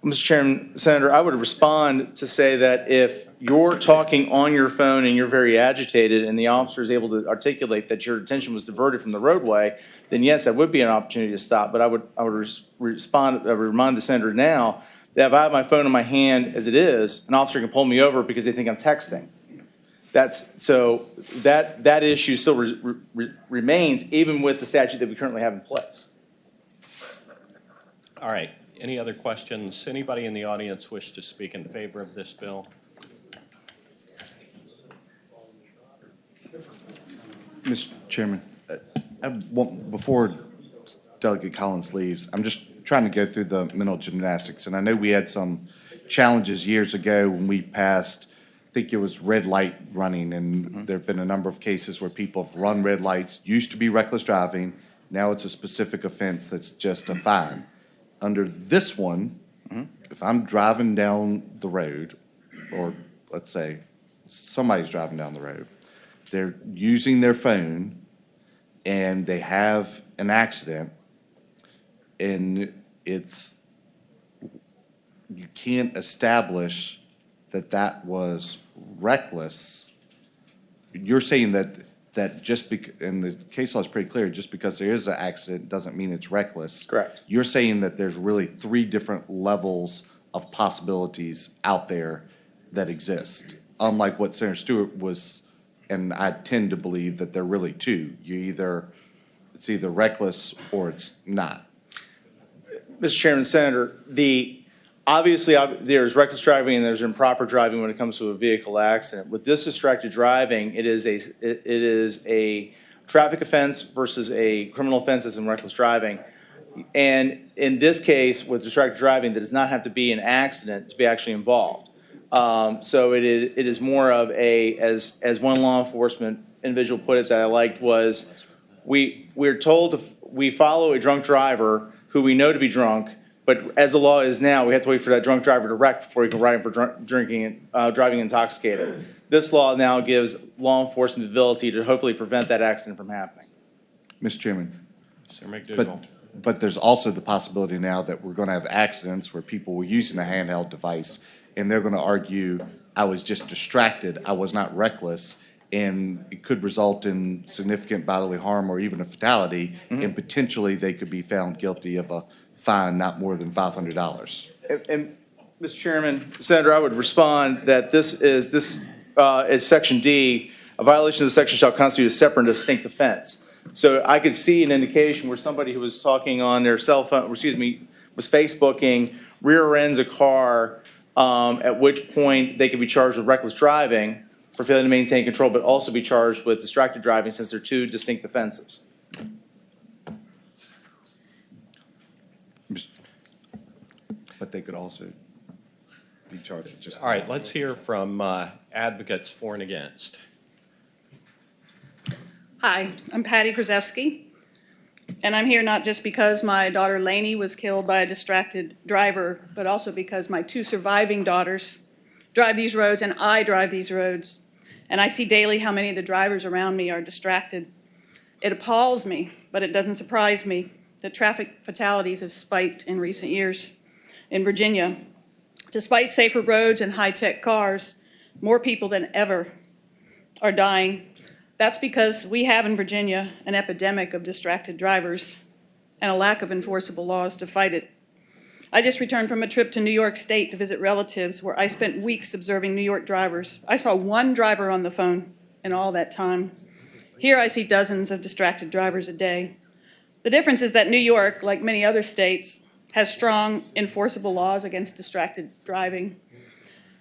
Mr. Chairman, Senator, I would respond to say that if you're talking on your phone and you're very agitated and the officer is able to articulate that your attention was diverted from the roadway, then yes, that would be an opportunity to stop. But I would remind the senator now that if I have my phone in my hand as it is, an officer can pull me over because they think I'm texting. That issue still remains even with the statute that we currently have in place. All right. Any other questions? Anybody in the audience wish to speak in favor of this bill? Mr. Chairman, before Delegate Collins leaves, I'm just trying to go through the mental gymnastics. And I know we had some challenges years ago when we passed, I think it was red light running, and there have been a number of cases where people have run red lights. Used to be reckless driving. Now it's a specific offense that's just a fine. Under this one, if I'm driving down the road, or let's say somebody's driving down the road, they're using their phone and they have an accident, and you can't establish that was reckless. You're saying that just and the case law is pretty clear, just because there is an accident doesn't mean it's reckless. Correct. You're saying that there's really 3 different levels of possibilities out there that exist, unlike what Senator Stewart was, and I tend to believe that there are really 2. It's either reckless or it's not. Mr. Chairman, Senator, obviously there's reckless driving and there's improper driving when it comes to a vehicle accident. With this distracted driving, it is a traffic offense versus a criminal offense as in reckless driving. And in this case, with distracted driving, there does not have to be an accident to be actually involved. So it is more of as one law enforcement individual put it that I liked was, we're told we follow a drunk driver who we know to be drunk, but as the law is now, we have to wait for that drunk driver to wreck before he can ride for driving intoxicated. This law now gives law enforcement the ability to hopefully prevent that accident from happening. Mr. Chairman. Senator McDougall. But there's also the possibility now that we're going to have accidents where people were using a handheld device and they're going to argue, I was just distracted, I was not reckless, and it could result in significant bodily harm or even a fatality, and potentially they could be found guilty of a fine not more than $500. And Mr. Chairman, Senator, I would respond that this is Section D. A violation of the section shall constitute a separate and distinct offense. So I could see an indication where somebody who was talking on their cell phone, was Facebooking, rear ends a car, at which point they could be charged with reckless driving for failing to maintain control, but also be charged with distracted driving since they're 2 distinct offenses. But they could also be charged with just. All right, let's hear from advocates for and against. Hi, I'm Patty Kraszewski, and I'm here not just because my daughter Lainey was killed by a distracted driver, but also because my 2 surviving daughters drive these roads and I drive these roads, and I see daily how many of the drivers around me are distracted. It appalls me, but it doesn't surprise me that traffic fatalities have spiked in recent years. In Virginia, despite safer roads and high-tech cars, more people than ever are dying. That's because we have in Virginia an epidemic of distracted drivers and a lack of enforceable laws to fight it. I just returned from a trip to New York State to visit relatives where I spent weeks observing New York drivers. I saw 1 driver on the phone in all that time. Here I see dozens of distracted drivers a day. The difference is that New York, like many other states, has strong enforceable laws against distracted driving.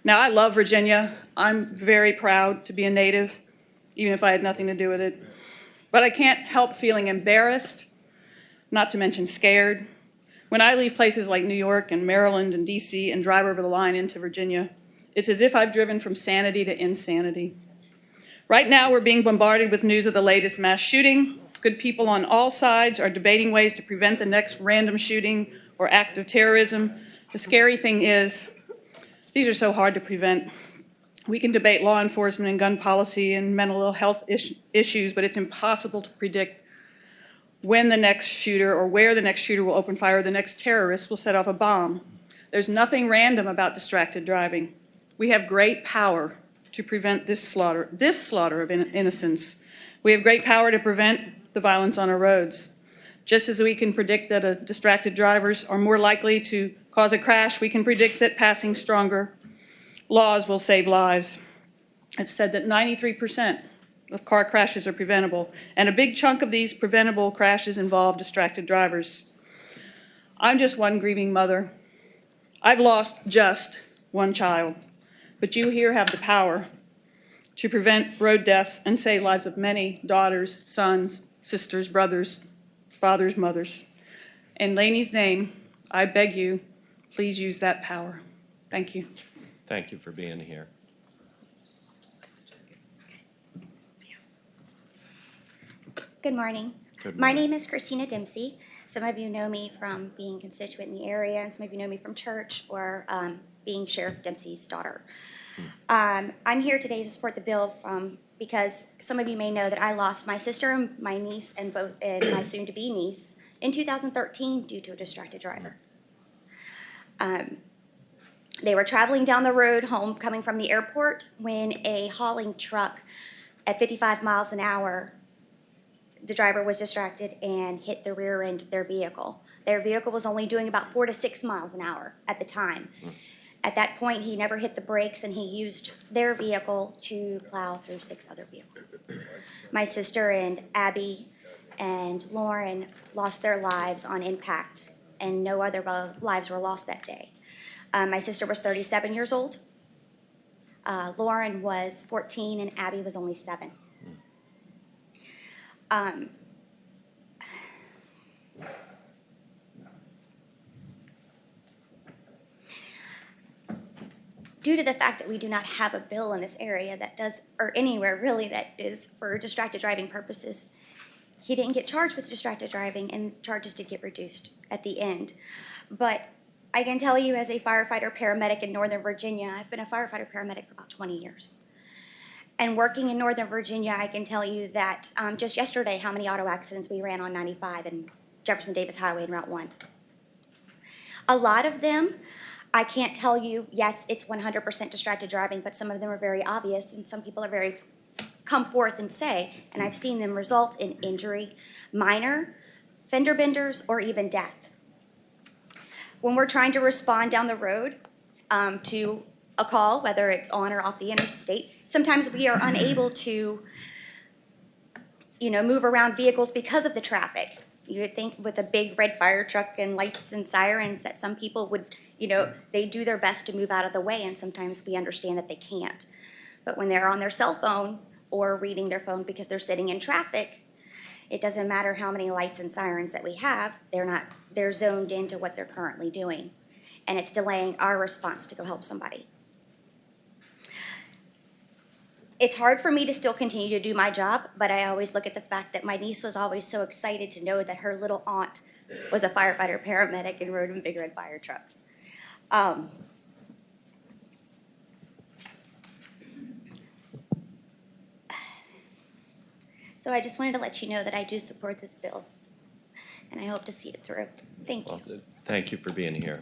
Now, I love Virginia. I'm very proud to be a native, even if I had nothing to do with it. But I can't help feeling embarrassed, not to mention scared, when I leave places like New York and Maryland and DC and drive over the line into Virginia. It's as if I've driven from sanity to insanity. Right now, we're being bombarded with news of the latest mass shooting. Good people on all sides are debating ways to prevent the next random shooting or act of terrorism. The scary thing is, these are so hard to prevent. We can debate law enforcement and gun policy and mental health issues, but it's impossible to predict when the next shooter or where the next shooter will open fire or the next terrorist will set off a bomb. There's nothing random about distracted driving. We have great power to prevent this slaughter of innocents. We have great power to prevent the violence on our roads. Just as we can predict that distracted drivers are more likely to cause a crash, we can predict that passing stronger laws will save lives. It's said that 93% of car crashes are preventable, and a big chunk of these preventable crashes involve distracted drivers. I'm just one grieving mother. I've lost just one child, but you here have the power to prevent road deaths and save lives of many daughters, sons, sisters, brothers, fathers, mothers. In Laney's name, I beg you, please use that power. Thank you. Thank you for being here. Good morning. Good My morning. name is Christina Dempsey. Some of you know me from being constituent in the area, and some of you know me from church or being Sheriff Dempsey's daughter. I'm here today to support the bill because some of you may know that I lost my sister and my niece and my soon-to-be niece in 2013 due to a distracted driver. They were traveling down the road home coming from the airport when a hauling truck at 55 miles an hour, the driver was distracted and hit the rear end of their vehicle. Their vehicle was only doing about 4 to 6 miles an hour at the time. At that point, he never hit the brakes and he used their vehicle to plow through 6 other vehicles. My sister and Abby and Lauren lost their lives on impact, and no other lives were lost that day. My sister was 37 years old. Lauren was 14 and Abby was only 7. Due to the fact that we do not have a bill in this area that does, or anywhere really, that is for distracted driving purposes, he didn't get charged with distracted driving and charges did get reduced at the end. But I can tell you as a firefighter paramedic in Northern Virginia, I've been a firefighter paramedic for about 20 years. And working in Northern Virginia, I can tell you that just yesterday, how many auto accidents we ran on 95 and Jefferson Davis Highway and Route 1. A lot of them, I can't tell you, yes, it's 100% distracted driving, but some of them are very obvious and some people are very come forth and say, and I've seen them result in injury, minor, fender benders, or even death. When we're trying to respond down the road to a call, whether it's on or off the interstate, sometimes we are unable to, move around vehicles because of the traffic. You would think with a big red fire truck and lights and sirens that some people would, they do their best to move out of the way, and sometimes we understand that they can't. But when they're on their cell phone or reading their phone because they're sitting in traffic, it doesn't matter how many lights and sirens that we have, they're zoned into what they're currently doing. And it's delaying our response to go help somebody. It's hard for me to still continue to do my job, but I always look at the fact that my niece was always so excited to know that her little aunt was a firefighter paramedic and rode in big red fire trucks. So I just wanted to let you know that I do support this bill, and I hope to see it through. Thank you. Well, thank you for being here.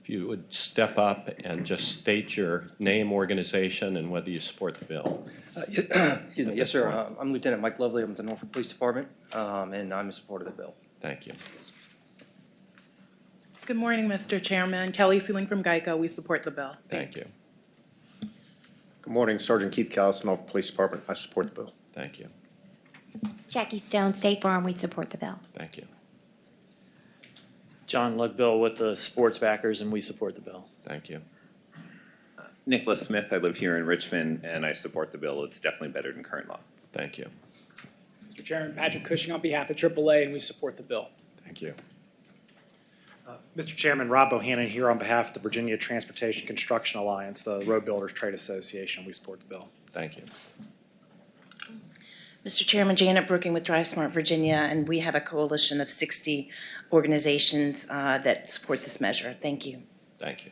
If you would step up and just state your name, organization, and whether you support the bill. Excuse me. Yes, sir. I'm Lieutenant Mike Lovely. I'm with the Norfolk Police Department, and I'm in support of the bill. Thank you. Good morning, Mr. Chairman. Kelly Sealing from Geico. We support the bill. Thank you. Good morning, Sergeant Keith Callis, Norfolk Police Department. I support the bill. Thank you. Jackie Stone, State Farm, we support the bill. Thank you. John Lugbill with the Sports Backers, and we support the bill. Thank you. Nicholas Smith, I live here in Richmond, and I support the bill. It's definitely better than current law. Thank you. Mr. Chairman, Patrick Cushing on behalf of AAA, and we support the bill. Thank you. Mr. Chairman, Rob Bohannon here on behalf of the Virginia Transportation Construction Alliance, the Road Builders Trade Association. We support the bill. Thank you. Mr. Chairman, Janet Brooking with Drive Smart Virginia, and we have a coalition of 60 organizations that support this measure. Thank you. Thank you.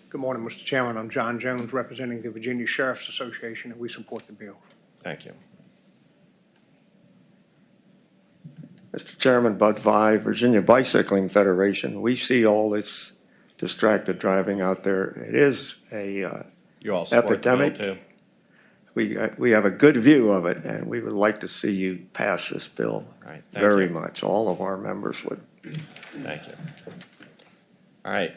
Good morning, Mr. Chairman. I'm John Jones, representing the Virginia Sheriff's Association, and we support the bill. Thank you. Mr. Chairman, Bud Vi, Virginia Bicycling Federation. We see all this distracted driving out there. It is a You all support the bill epidemic. too? We have a good view of it, and we would like to see you pass this bill. Right, thank Very you. much. All of our members would. Thank you. All right.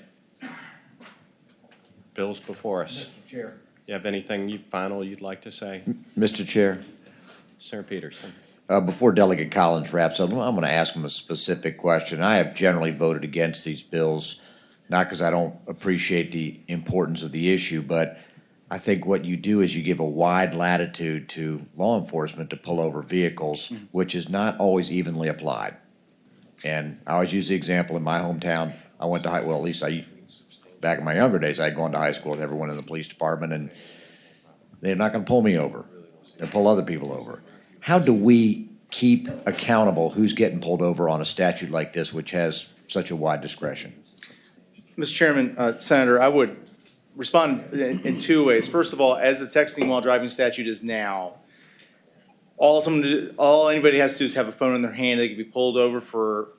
Bill's before us. Mr. Chair. You have anything final you'd like to say? Mr. Chair, Senator Peterson. before Delegate Collins wraps up, I'm going to ask him a specific question. I have generally voted against these bills, not because I don't appreciate the importance of the issue, but I think what you do is you give a wide latitude to law enforcement to pull over vehicles, which is not always evenly applied. And I always use the example in my hometown. I went to well, at least back in my younger days, I had gone to high school with everyone in the police department, and they're not going to pull me over. They'll pull other people over. How do we keep accountable who's getting pulled over on a statute like this, which has such a wide discretion? Mr. Chairman, Senator, I would respond in two ways. First of all, as the texting while driving statute is now, all anybody has to do is have a phone in their hand. They can be pulled over for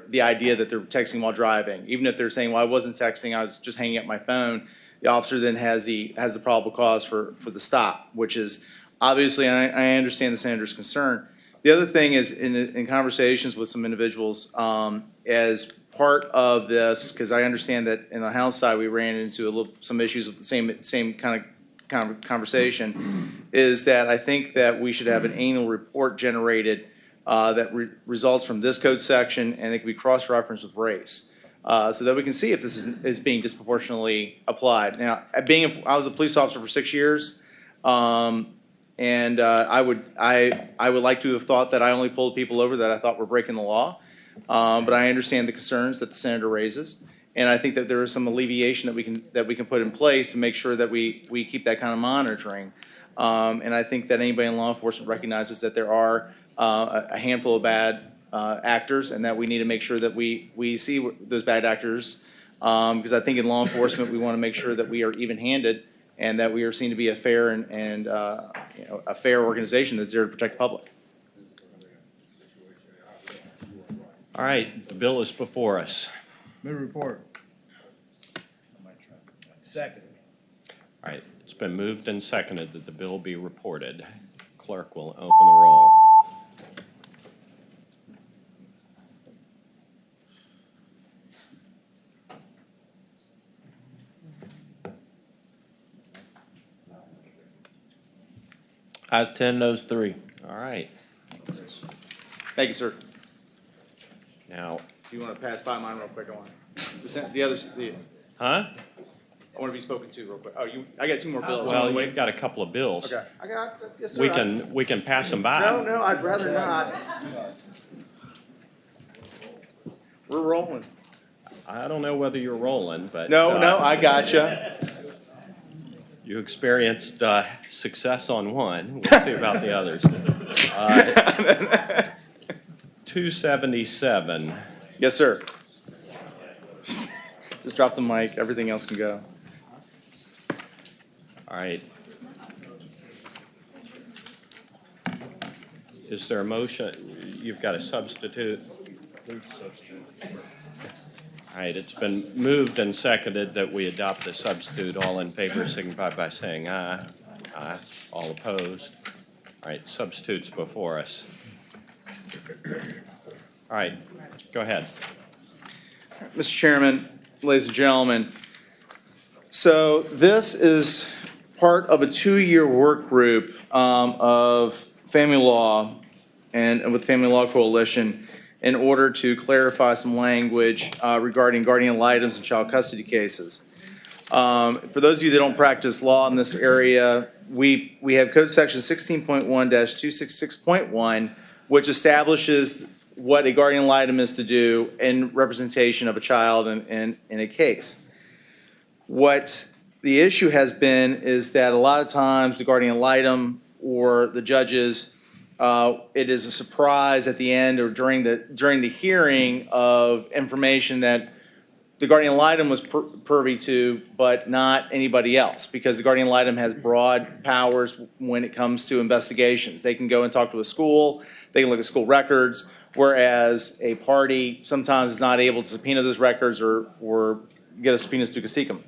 the idea that they're texting while driving. Even if they're saying, well, I wasn't texting, I was just hanging up my phone, the officer then has the probable cause for the stop, which is obviously, I understand the senator's concern. The other thing is in conversations with some individuals, as part of this, because I understand that in the House side we ran into some issues with the same kind of conversation, is that I think that we should have an annual report generated that results from this code section, and it can be cross-referenced with race, so that we can see if this is being disproportionately applied. Now, I was a police officer for 6 years, and I would like to have thought that I only pulled people over that I thought were breaking the law, but I understand the concerns that the senator raises. And I think that there is some alleviation that we can put in place to make sure that we keep that kind of monitoring. And I think that anybody in law enforcement recognizes that there are a handful of bad actors, and that we need to make sure that we see those bad actors. Because I think in law enforcement we want to make sure that we are even-handed and that we are seen to be a fair and a fair organization that's there to protect the public. All right, the bill is before us. Move report. Second. All right, it's been moved and seconded that the bill be reported. Clerk will open the roll. Ayes 10, noes 3. All right. Thank you, sir. Now, If you want to pass by mine real quick, I want the others. huh? I want to be spoken to real quick. I got two more bills. Well, we've got a couple of bills. Okay. I got, yes, sir. We can pass them by. No, I'd rather not. We're rolling. I don't know whether you're rolling, but. No, I gotcha. You experienced success on one. We'll see about the others. 277. Yes, sir. Just drop the mic. Everything else can go. All right. Is there a motion? You've got a substitute? All right, it's been moved and seconded that we adopt the substitute. All in favor signify by saying aye. Aye. All opposed? All right, substitute's before us. All right, go ahead. Mr. Chairman, ladies and gentlemen, so this is part of a 2-year work group of family law and with Family Law Coalition in order to clarify some language regarding guardian ad litems and child custody cases. For those of you that don't practice law in this area, we have Code Section 16.1-266.1, which establishes what a guardian ad litem is to do in representation of a child in a case. What the issue has been is that a lot of times the guardian ad litem or the judges, it is a surprise at the end or during the hearing of information that the guardian ad litem was privy to, but not anybody else, because the guardian ad litem has broad powers when it comes to investigations. They can go and talk to a school, they can look at school records, whereas a party sometimes is not able to subpoena those records or get a subpoena to seek them.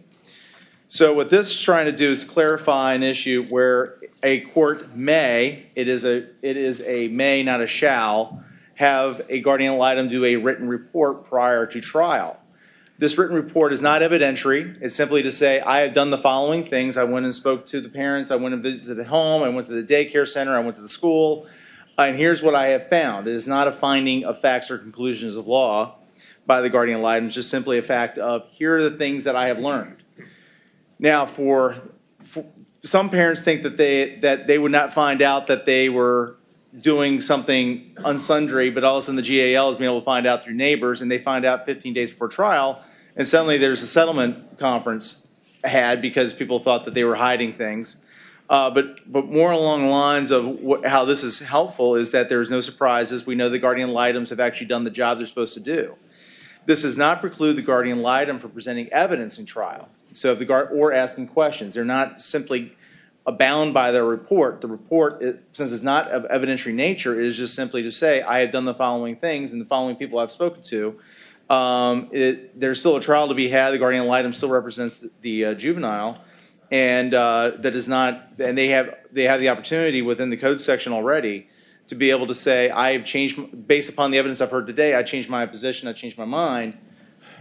So what this is trying to do is clarify an issue where a court may, it is a may, not a shall, have a guardian ad litem do a written report prior to trial. This written report is not evidentiary. It's simply to say, I have done the following things. I went and spoke to the parents. I went and visited the home. I went to the daycare center. I went to the school. And here's what I have found. It is not a finding of facts or conclusions of law by the guardian ad litem. It's just simply a fact of, here are the things that I have learned. Now, for some parents think that they would not find out that they were doing something unsundry, but all of a sudden the GAL has been able to find out through neighbors, and they find out 15 days before trial, and suddenly there's a settlement conference had because people thought that they were hiding things. But more along the lines of how this is helpful is that there's no surprises. We know the guardian ad litems have actually done the job they're supposed to do. This does not preclude the guardian ad litem from presenting evidence in trial. So if the or asking questions, they're not simply bound by their report. The report, since it's not of evidentiary nature, it is just simply to say, I have done the following things and the following people I've spoken to. There's still a trial to be had. The guardian ad litem still represents the juvenile, and that is not. And they have the opportunity within the code section already to be able to say, I have changed based upon the evidence I've heard today. I changed my position. I changed my mind.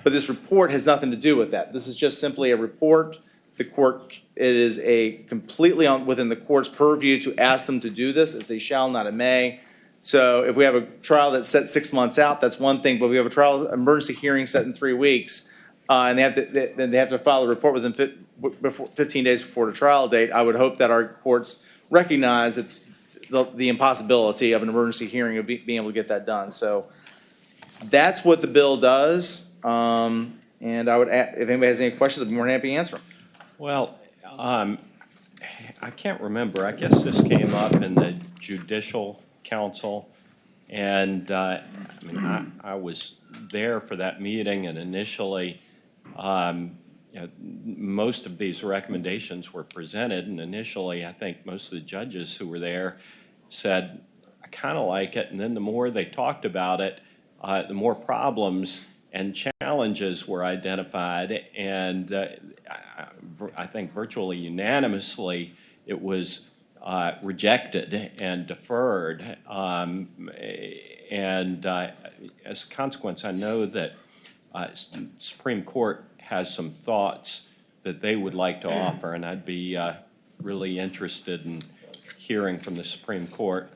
But this report has nothing to do with that. This is just simply a report. The court, it is a completely within the court's purview to ask them to do this. It's a shall, not a may. So if we have a trial that's set 6 months out, that's one thing. But if we have a trial emergency hearing set in 3 weeks, and they have to file a report within 15 days before the trial date, I would hope that our courts recognize that the impossibility of an emergency hearing of being able to get that done. So that's what the bill does. And I would, if anybody has any questions, I'd be more than happy to answer them. Well, I can't remember. I guess this came up in the Judicial Council, and I was there for that meeting, and initially, most of these recommendations were presented, and initially, I think most of the judges who were there said, I kind of like it, and then the more they talked about it, the more problems and challenges were identified, and I think virtually unanimously it was rejected and deferred. And as a consequence, I know that Supreme Court has some thoughts that they would like to offer, and I'd be really interested in hearing from the Supreme Court.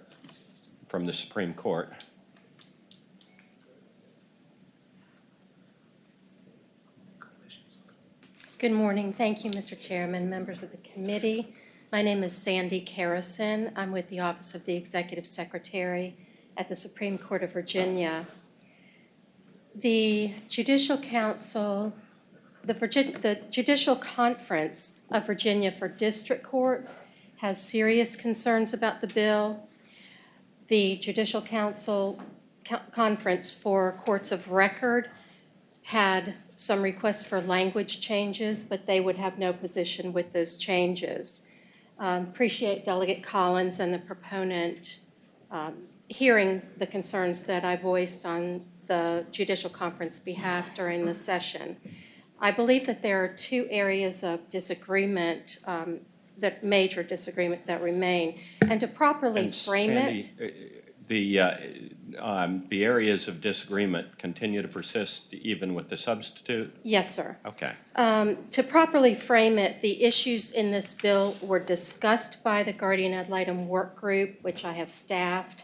Good morning. Thank you, Mr. Chairman, members of the committee. My name is Sandy Carrison. I'm with the Office of the Executive Secretary at the Supreme Court of Virginia. The Judicial Council, the Judicial Conference of Virginia for District Courts has serious concerns about the bill. The Judicial Council Conference for Courts of Record had some requests for language changes, but they would have no position with those changes. Appreciate Delegate Collins and the proponent hearing the concerns that I voiced on the Judicial Conference behalf during the session. I believe that there are two areas of disagreement, major disagreement that remain, and to properly frame Sandy, it. The areas of disagreement continue to persist even with the substitute? Yes, sir. Okay. To properly frame it, the issues in this bill were discussed by the Guardian Ad Litem Work Group, which I have staffed,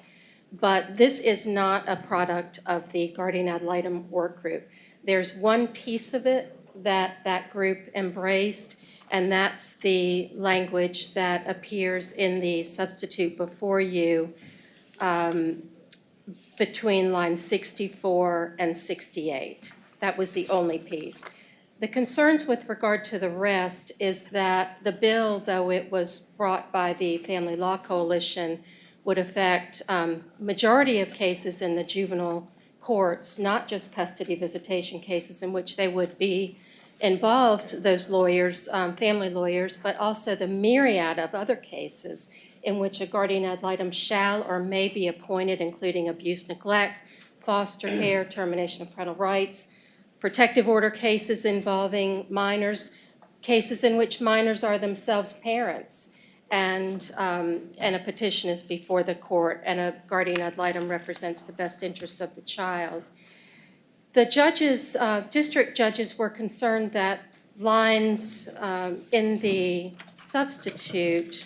but this is not a product of the Guardian Ad Litem Work Group. There's one piece of it that group embraced, and that's the language that appears in the substitute before you between lines 64 and 68. That was the only piece. The concerns with regard to the rest is that the bill, though it was brought by the Family Law Coalition, would affect majority of cases in the juvenile courts, not just custody visitation cases in which they would be involved, those lawyers, family lawyers, but also the myriad of other cases in which a guardian ad litem shall or may be appointed, including abuse, neglect, foster care, termination of parental rights, protective order cases involving minors, cases in which minors are themselves parents, and a petition is before the court, and a guardian ad litem represents the best interests of the child. The judges, district judges, were concerned that lines in the substitute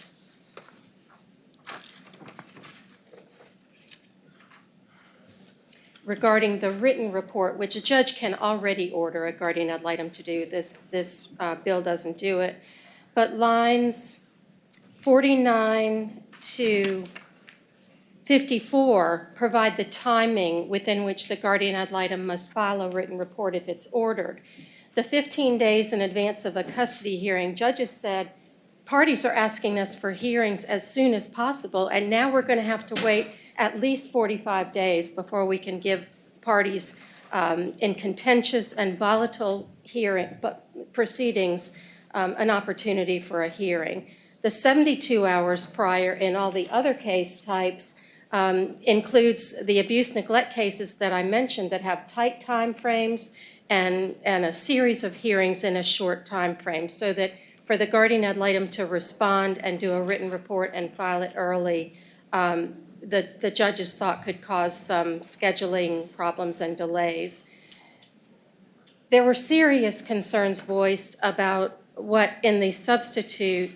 regarding the written report, which a judge can already order a guardian ad litem to do. This bill doesn't do it. But lines 49 to 54 provide the timing within which the guardian ad litem must file a written report if it's ordered. The 15 days in advance of a custody hearing, judges said, parties are asking us for hearings as soon as possible, and now we're going to have to wait at least 45 days before we can give parties in contentious and volatile proceedings an opportunity for a hearing. The 72 hours prior in all the other case types includes the abuse neglect cases that I mentioned that have tight time frames and a series of hearings in a short time frame, so that for the guardian ad litem to respond and do a written report and file it early, the judges thought could cause some scheduling problems and delays. There were serious concerns voiced about what in the substitute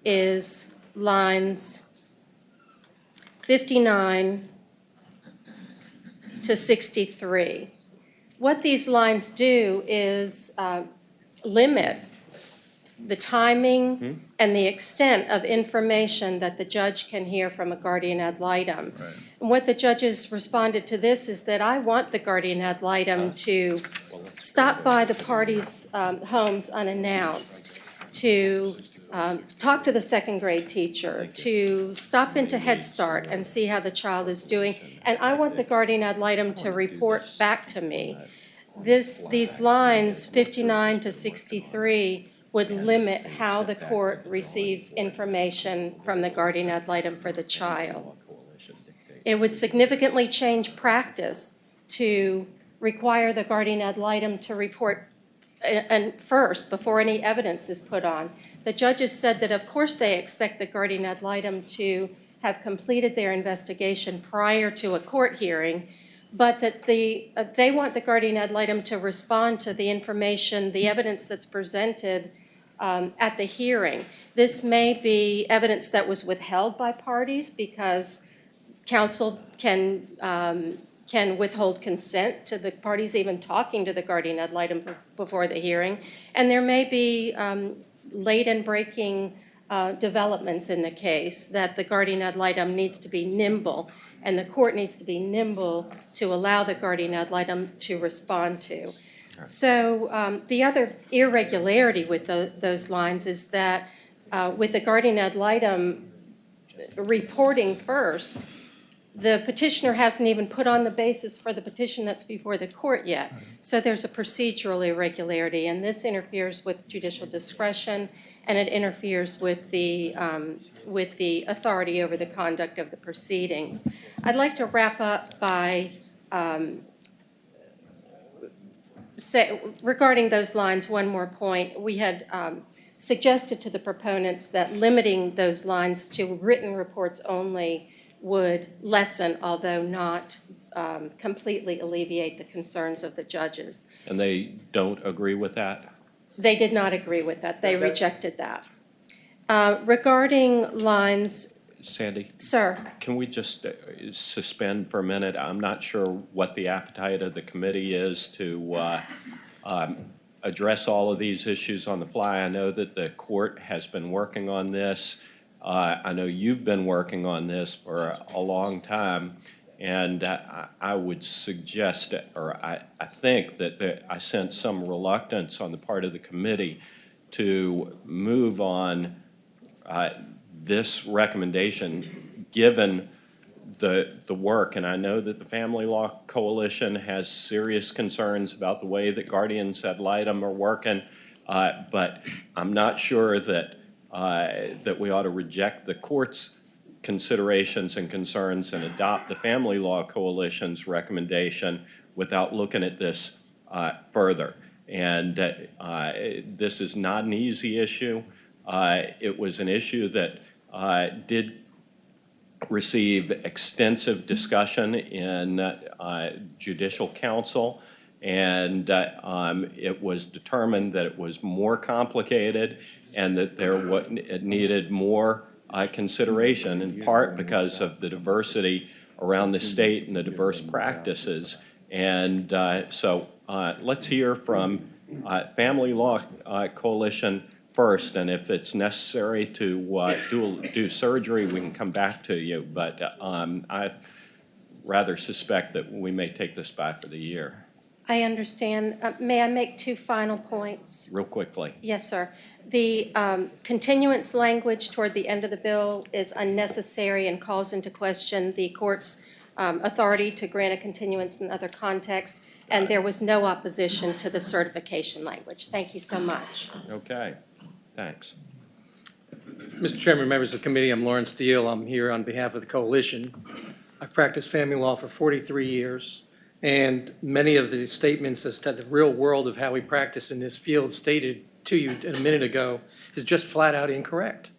is lines 59 to 63. What these lines do is limit the timing and the extent of information that the judge can hear from a guardian ad litem. Right. And what the judges responded to this is that I want the guardian ad litem to stop by the parties' homes unannounced, to talk to the second grade teacher, to stop into Head Start and see how the child is doing. And I want the guardian ad litem to report back to me. These lines, 59 to 63, would limit how the court receives information from the guardian ad litem for the child. It would significantly change practice to require the guardian ad litem to report and first, before any evidence is put on. The judges said that of course they expect the guardian ad litem to have completed their investigation prior to a court hearing, but that they want the guardian ad litem to respond to the information, the evidence that's presented at the hearing. This may be evidence that was withheld by parties because counsel can withhold consent to the parties even talking to the guardian ad litem before the hearing. And there may be late and breaking developments in the case that the guardian ad litem needs to be nimble, and the court needs to be nimble to allow the guardian ad litem to respond to. So the other irregularity with those lines is that with the guardian ad litem reporting first, the petitioner hasn't even put on the basis for the petition that's before the court yet. So there's a procedural irregularity, and this interferes with judicial discretion, and it interferes with the authority over the conduct of the proceedings. I'd like to wrap up by regarding those lines, one more point. We had suggested to the proponents that limiting those lines to written reports only would lessen, although not completely alleviate, the concerns of the judges. And they don't agree with that? They did not agree with that. They rejected that. Regarding lines... Sandy? Sir? Can we just suspend for a minute? I'm not sure what the appetite of the committee is to address all of these issues on the fly. I know that the court has been working on this. I know you've been working on this for a long time, and I would suggest, or I think that I sense some reluctance on the part of the committee to move on this recommendation, given the work, and I know that the Family Law Coalition has serious concerns about the way that guardians ad litem are working, but I'm not sure that that we ought to reject the court's considerations and concerns and adopt the Family Law Coalition's recommendation without looking at this further. And this is not an easy issue. It was an issue that did receive extensive discussion in Judicial Council, and it was determined that it was more complicated and that it needed more consideration, in part because of the diversity around the state and the diverse practices. And so let's hear from Family Law Coalition first, and if it's necessary to do surgery, we can come back to you. But I rather suspect that we may take this back for the year. I understand. May I make two final points? Real quickly. Yes, sir. The continuance language toward the end of the bill is unnecessary and calls into question the court's authority to grant a continuance in other contexts, and there was no opposition to the certification language. Thank you so much. Okay. Thanks. Mr. Chairman, members of the committee, I'm Lawrence Steele. I'm here on behalf of the coalition. I've practiced family law for 43 years, and many of the statements as to the real world of how we practice in this field stated to you a minute ago is just flat out incorrect.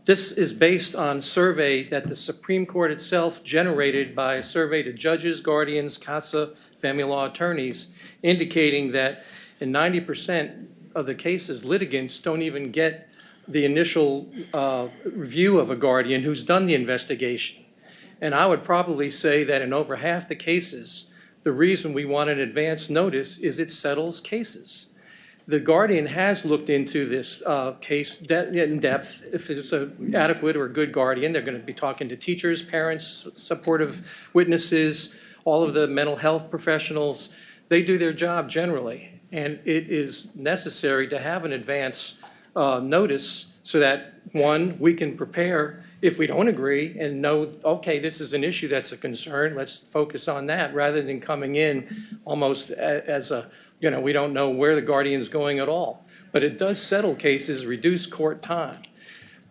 This is based on a survey that the Supreme Court itself generated by a survey to judges, guardians, CASA, family law attorneys, indicating that in 90% of the cases, litigants don't even get the initial review of a guardian who's done the investigation. And I would probably say that in over half the cases, the reason we want an advance notice is it settles cases. The guardian has looked into this case in depth. If it's an adequate or a good guardian, they're going to be talking to teachers, parents, supportive witnesses, all of the mental health professionals. They do their job generally. And it is necessary to have an advance notice so that, one, we can prepare if we don't agree and know, okay, this is an issue that's a concern, let's focus on that, rather than coming in almost as a, we don't know where the guardian's going at all. But it does settle cases, reduce court time.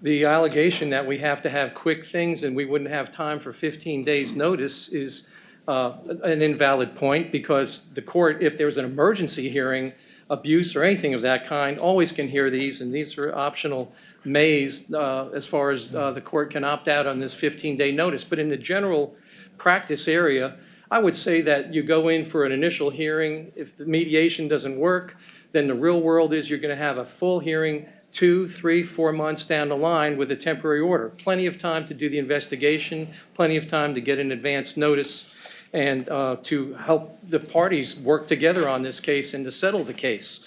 The allegation that we have to have quick things and we wouldn't have time for 15 days notice is an invalid point, because the court, if there's an emergency hearing, abuse or anything of that kind, always can hear these, and these are optional mays as far as the court can opt out on this 15-day notice. But in the general practice area, I would say that you go in for an initial hearing. If the mediation doesn't work, then the real world is you're going to have a full hearing 2, 3, 4 months down the line with a temporary order. Plenty of time to do the investigation, plenty of time to get an advance notice, and to help the parties work together on this case and to settle the case.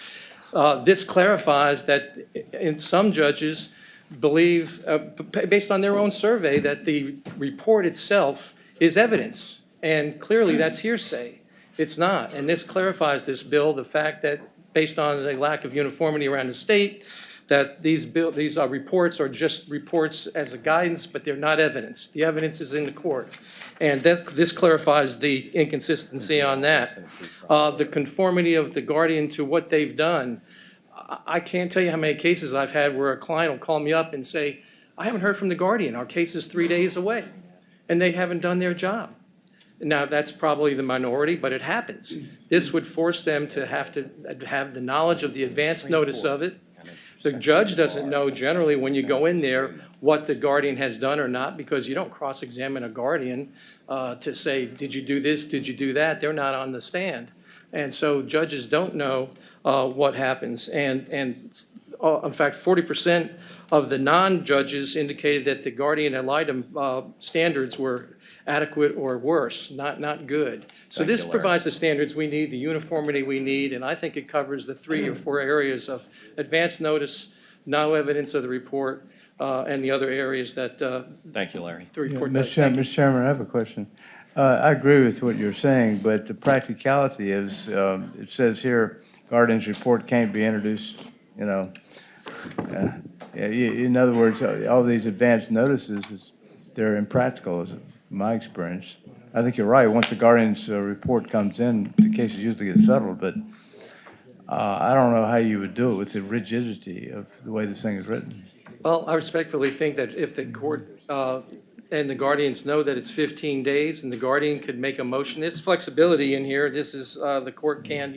This clarifies that some judges believe, based on their own survey, that the report itself is evidence, and clearly that's hearsay. It's not, and this clarifies this bill, the fact that based on the lack of uniformity around the state, that these reports are just reports as a guidance, but they're not evidence. The evidence is in the court. And this clarifies the inconsistency on that. The conformity of the guardian to what they've done. I can't tell you how many cases I've had where a client will call me up and say, I haven't heard from the guardian. Our case is 3 days away. And they haven't done their job. Now, that's probably the minority, but it happens. This would force them to have the knowledge of the advance notice of it. The judge doesn't know generally when you go in there what the guardian has done or not, because you don't cross-examine a guardian to say, did you do this, did you do that? They're not on the stand. And so judges don't know what happens. And in fact, 40% of the non-judges indicated that the guardian ad litem standards were adequate or worse, not good. So this provides the standards we need, the uniformity we need, and I think it covers the 3 or 4 areas of advance notice, no evidence of the report, and the other areas that Thank you, Larry. The report Mr. Chairman, I have a question. I agree with what you're saying, but the practicality is, it says here, guardian's report can't be introduced, in other words, all these advance notices they're impractical, is my experience. I think you're right. Once the guardian's report comes in, the cases usually get settled, but I don't know how you would do it with the rigidity of the way this thing is written. Well, I respectfully think that if the court and the guardians know that it's 15 days and the guardian could make a motion, there's flexibility in here. This is, the court can,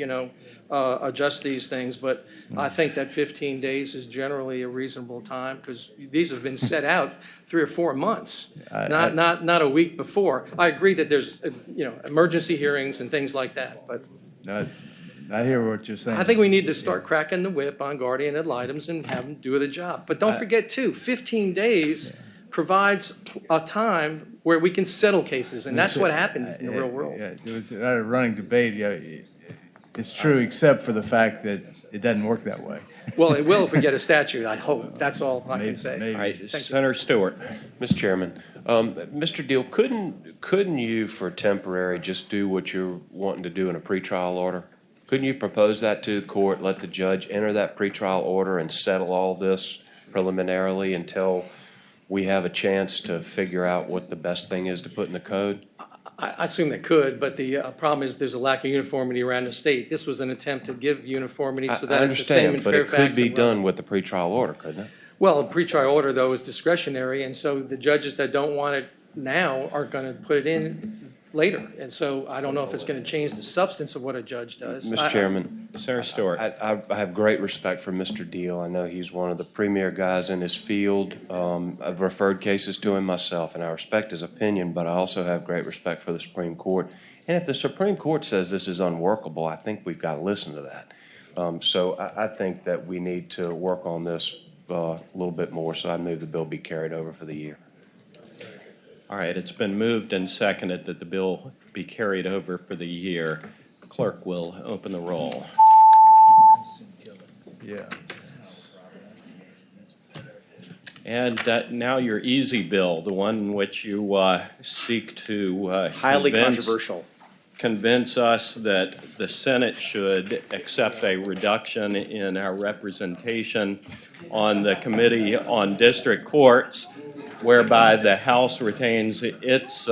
adjust these things, but I think that 15 days is generally a reasonable time because these have been set out 3 or 4 months, not a week before. I agree that there's, emergency hearings and things like that, but I hear what you're saying. I think we need to start cracking the whip on guardian ad litems and have them do the job. But don't forget too, 15 days provides a time where we can settle cases, and that's what happens in the real world. Yeah, there was a running debate. It's true, except for the fact that it doesn't work that way. Well, it will if we get a statute, I hope. That's all I can say. All right, Senator Stewart. Mr. Chairman, Mr. Deal, couldn't you, for temporary, just do what you're wanting to do in a pretrial order? Couldn't you propose that to the court, let the judge enter that pretrial order and settle all this preliminarily until we have a chance to figure out what the best thing is to put in the code? I assume they could, but the problem is there's a lack of uniformity around the state. This was an attempt to give uniformity so that it's the same in but it Fairfax. could be done with the pretrial order, couldn't it? Well, a pretrial order, though, is discretionary, and so the judges that don't want it now are going to put it in later. And so I don't know if it's going to change the substance of what a judge does. Mr. Chairman. Senator Stewart. I have great respect for Mr. Deal. I know he's one of the premier guys in his field. I've referred cases to him myself, and I respect his opinion, but I also have great respect for the Supreme Court. And if the Supreme Court says this is unworkable, I think we've got to listen to that. So I think that we need to work on this a little bit more, so I move the bill be carried over for the year. All right, it's been moved and seconded that the bill be carried over for the year. Clerk will open the roll. Yeah. And now your easy bill, the one in which you seek to Highly controversial. Convince us that the Senate should accept a reduction in our representation on the Committee on District Courts, whereby the House retains its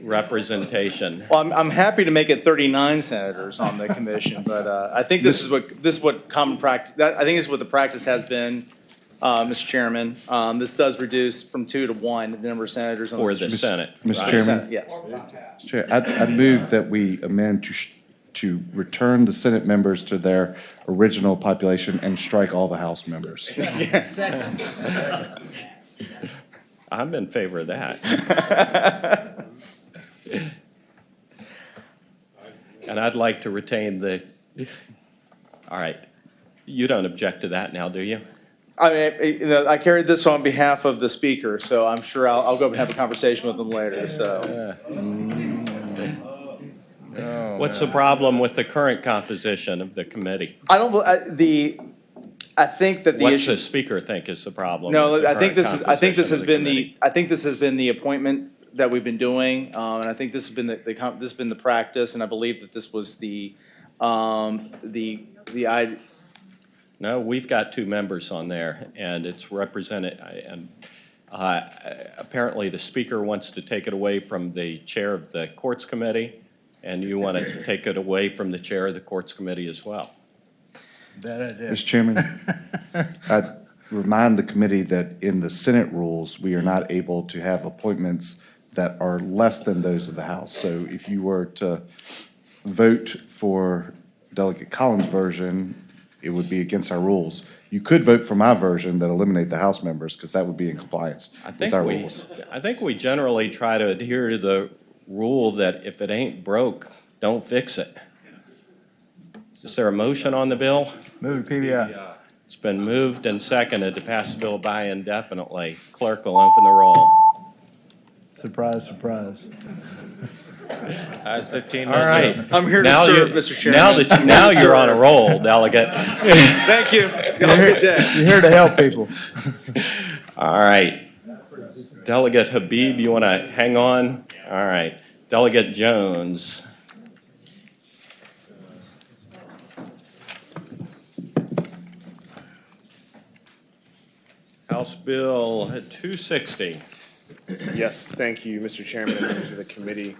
representation. Well, I'm happy to make it 39 senators on the commission, but I think this is what common practice. I think this is what the practice has been, Mr. Chairman. This does reduce from 2 to 1 the number of senators on For the Senate. Mr. right? Chairman? Senate, yes. Mr. Chair, I move that we amend to return the Senate members to their original population and strike all the House members. Second. I'm in favor of that. And I'd like to retain the, all right. You don't object to that now, do you? I mean, I carried this on behalf of the speaker, so I'm sure I'll go and have a conversation with them later, so. What's the problem with the current composition of the committee? I think that the What's issue. the speaker think is the problem? No, with the I think current this has composition been of the I think this has been the appointment that we've been doing, and I think this has been this has been the practice, and I believe that this was the No, we've got 2 members on there, and it's represented, and apparently the speaker wants to take it away from the chair of the courts committee, and you want to take it away from the chair of the courts committee as well. Bad idea. Mr. Chairman, I remind the committee that in the Senate rules, we are not able to have appointments that are less than those of the House. So if you were to vote for Delegate Collins' version, it would be against our rules. You could vote for my version that eliminate the House members, because that would be in compliance with our rules. I think we generally try to adhere to the rule that if it ain't broke, don't fix it. Is there a motion on the bill? Move to PBI. It's been moved and seconded to pass the bill by indefinitely. Clerk will open the roll. Surprise, surprise. That's 15 All right. I'm here to Now serve, you- Mr. Chairman. Now you're on a roll, Delegate. Thank you. Have a good day. You're here to help people. All right. Delegate Habib, you want to hang on? All right. Delegate Jones. House Bill 260. Yes, thank you, Mr. Chairman and members of the committee.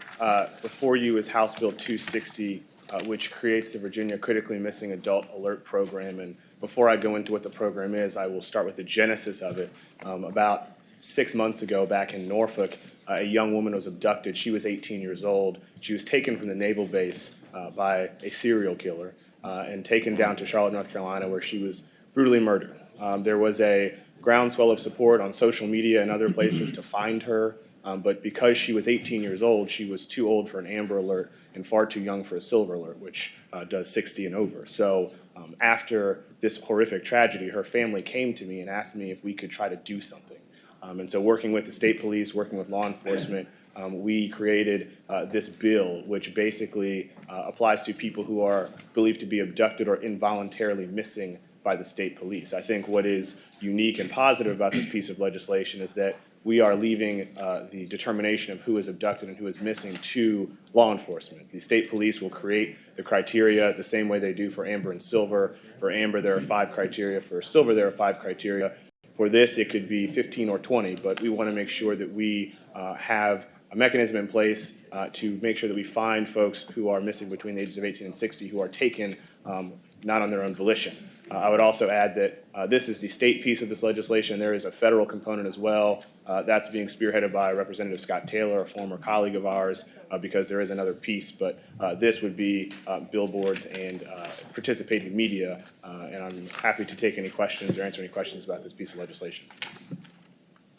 Before you is House Bill 260, which creates the Virginia Critically Missing Adult Alert Program. And before I go into what the program is, I will start with the genesis of it. About 6 months ago, back in Norfolk, a young woman was abducted. She was 18 years old. She was taken from the naval base by a serial killer and taken down to Charlotte, North Carolina, where she was brutally murdered. There was a groundswell of support on social media and other places to find her, but because she was 18 years old, she was too old for an Amber Alert and far too young for a Silver Alert, which does 60 and over. So after this horrific tragedy, her family came to me and asked me if we could try to do something. And so working with the state police, working with law enforcement, we created this bill, which basically applies to people who are believed to be abducted or involuntarily missing by the state police. I think what is unique and positive about this piece of legislation is that we are leaving the determination of who is abducted and who is missing to law enforcement. The state police will create the criteria the same way they do for Amber and Silver. For Amber, there are 5 criteria. For Silver, there are 5 criteria. For this, it could be 15 or 20, but we want to make sure that we have a mechanism in place to make sure that we find folks who are missing between the ages of 18 and 60 who are taken not on their own volition. I would also add that this is the state piece of this legislation. There is a federal component as well. That's being spearheaded by Representative Scott Taylor, a former colleague of ours, because there is another piece. But this would be billboards and participating media. And I'm happy to take any questions or answer any questions about this piece of legislation.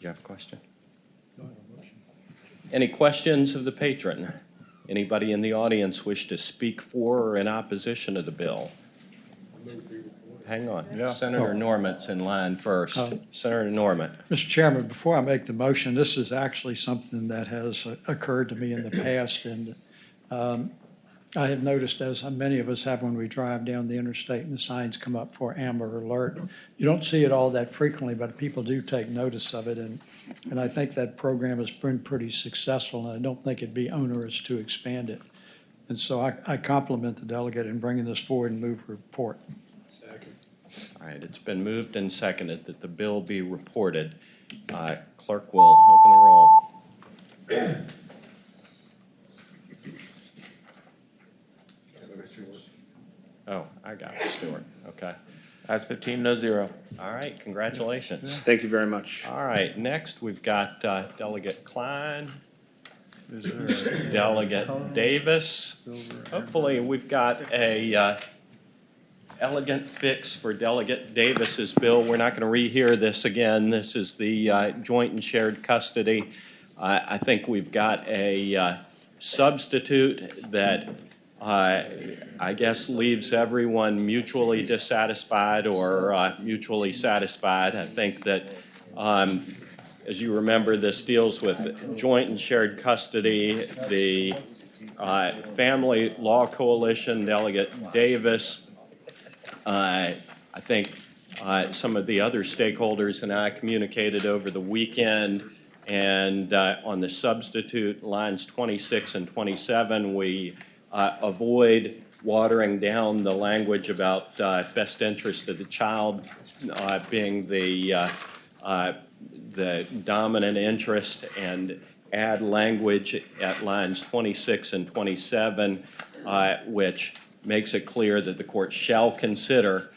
You have a question? Any questions of the patron? Anybody in the audience wish to speak for or in opposition to the bill? Hang on. Yeah. Senator Norman's in line first. Senator Norman. Mr. Chairman, before I make the motion, this is actually something that has occurred to me in the past, and I have noticed, as many of us have when we drive down the interstate and the signs come up for Amber Alert, you don't see it all that frequently, but people do take notice of it, and I think that program has been pretty successful, and I don't think it'd be onerous to expand it. And so I compliment the delegate in bringing this forward and move a report. All right, it's been moved and seconded that the bill be reported. Clerk will open the roll. Oh, I got it, Stuart. Okay. That's 15-0. All right, congratulations. Thank you very much. All right, next we've got Delegate Klein. Delegate Davis. Hopefully we've got a elegant fix for Delegate Davis's bill. We're not going to rehear this again. This is the joint and shared custody. I think we've got a substitute that I guess leaves everyone mutually dissatisfied or mutually satisfied. I think that as you remember, this deals with joint and shared custody. The Family Law Coalition, Delegate Davis, I think some of the other stakeholders and I communicated over the weekend, and on the substitute lines 26 and 27, we avoid watering down the language about best interest of the child being the dominant interest, and add language at lines 26 and 27, which makes it clear that the court shall consider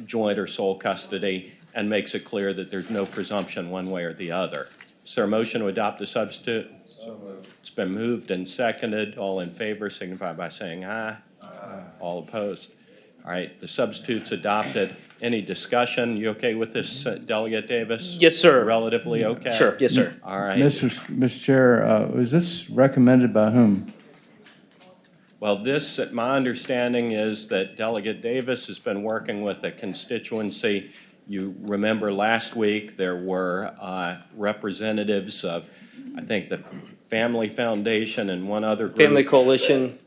joint or sole custody, and makes it clear that there's no presumption one way or the other. Is there a motion to adopt the substitute? So moved. It's been moved and seconded. All in favor signify by saying aye. Aye. All opposed. All right, the substitute's adopted. Any discussion? You okay with this, Delegate Davis? Yes, sir. Relatively okay? Sure, yes, sir. All right. Mr. Chair, was this recommended by whom? Well, this, my understanding is that Delegate Davis has been working with a constituency. You remember last week there were representatives of, I think, the Family Foundation and one other group. Family Coalition.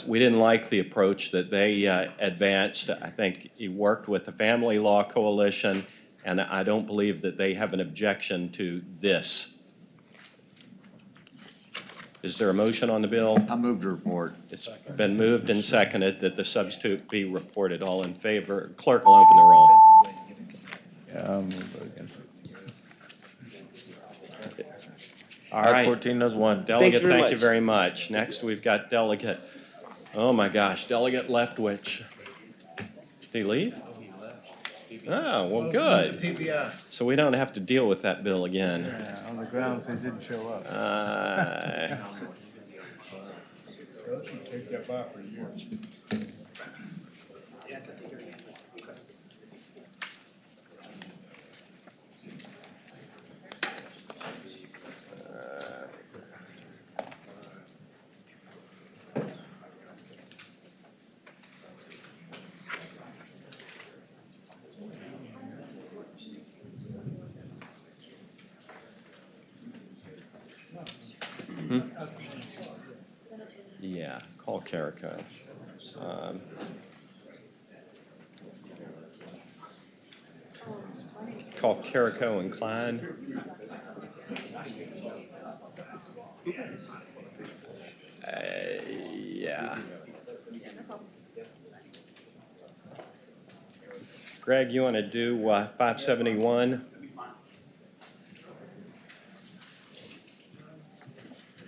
We didn't like the approach that they advanced. I think he worked with the Family Law Coalition, and I don't believe that they have an objection to this. Is there a motion on the bill? I move to report. It's been moved and seconded that the substitute be reported. All in favor? Clerk will open the roll. All Ayes right. 14, noes 1. Delegate, very thank you much. very much. Next, we've got Delegate, oh my gosh, Delegate Leftwich. Did he leave? Oh, well, good. PBI. So we don't have to deal with that bill again. Yeah, on the grounds they didn't show up. Yeah, call Carrico. Call Carrico and Klein. Yeah. Greg, you want to do 571?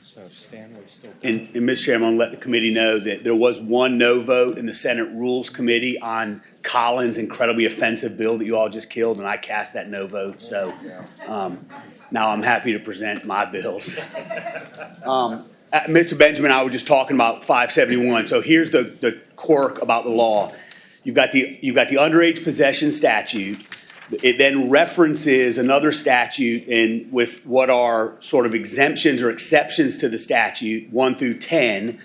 So Stanley's still. And Mr. Chairman, I'll let the committee know that there was one no vote in the Senate Rules Committee on Collins' incredibly offensive bill that you all just killed, and I cast that no vote. So now I'm happy to present my bills. Mr. Benjamin, I was just talking about 571. So here's the quirk about the law. You've got the underage possession statute. It then references another statute in with what are sort of exemptions or exceptions to the statute, 1 through 10.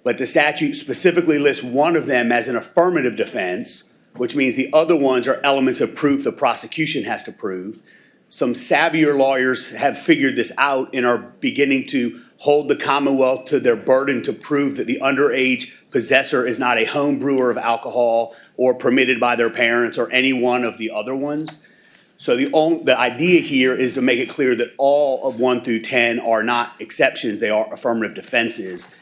But the statute specifically lists one of them as an affirmative defense, which means the other ones are elements of proof the prosecution has to prove. Some savvier lawyers have figured this out and are beginning to hold the Commonwealth to their burden to prove that the underage possessor is not a home brewer of alcohol or permitted by their parents or any one of the other ones. So the idea here is to make it clear that all of 1 through 10 are not exceptions, they are affirmative defenses.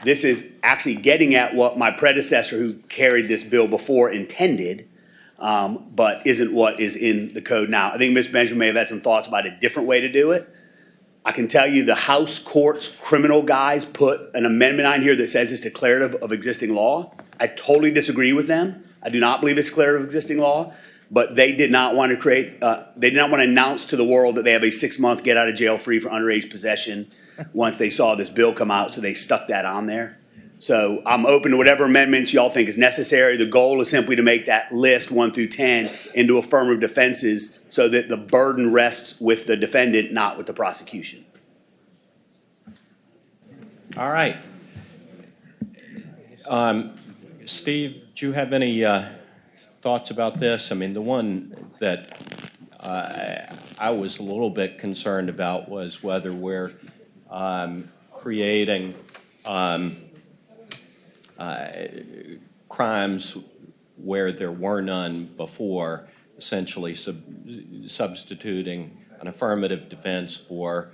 This is actually getting at what my predecessor who carried this bill before intended, but isn't what is in the code now. I think Mr. Benjamin may have had some thoughts about a different way to do it. I can tell you the House Courts criminal guys put an amendment on here that says it's declarative of existing law. I totally disagree with them. I do not believe it's declarative of existing law, but they did not want to they did not want to announce to the world that they have a 6-month get out of jail free for underage possession once they saw this bill come out, so they stuck that on there. So I'm open to whatever amendments y'all think is necessary. The goal is simply to make that list 1 through 10 into affirmative defenses so that the burden rests with the defendant, not with the prosecution. All right. Steve, do you have any thoughts about this? I mean, the one that I was a little bit concerned about was whether we're creating crimes where there were none before, essentially substituting an affirmative defense for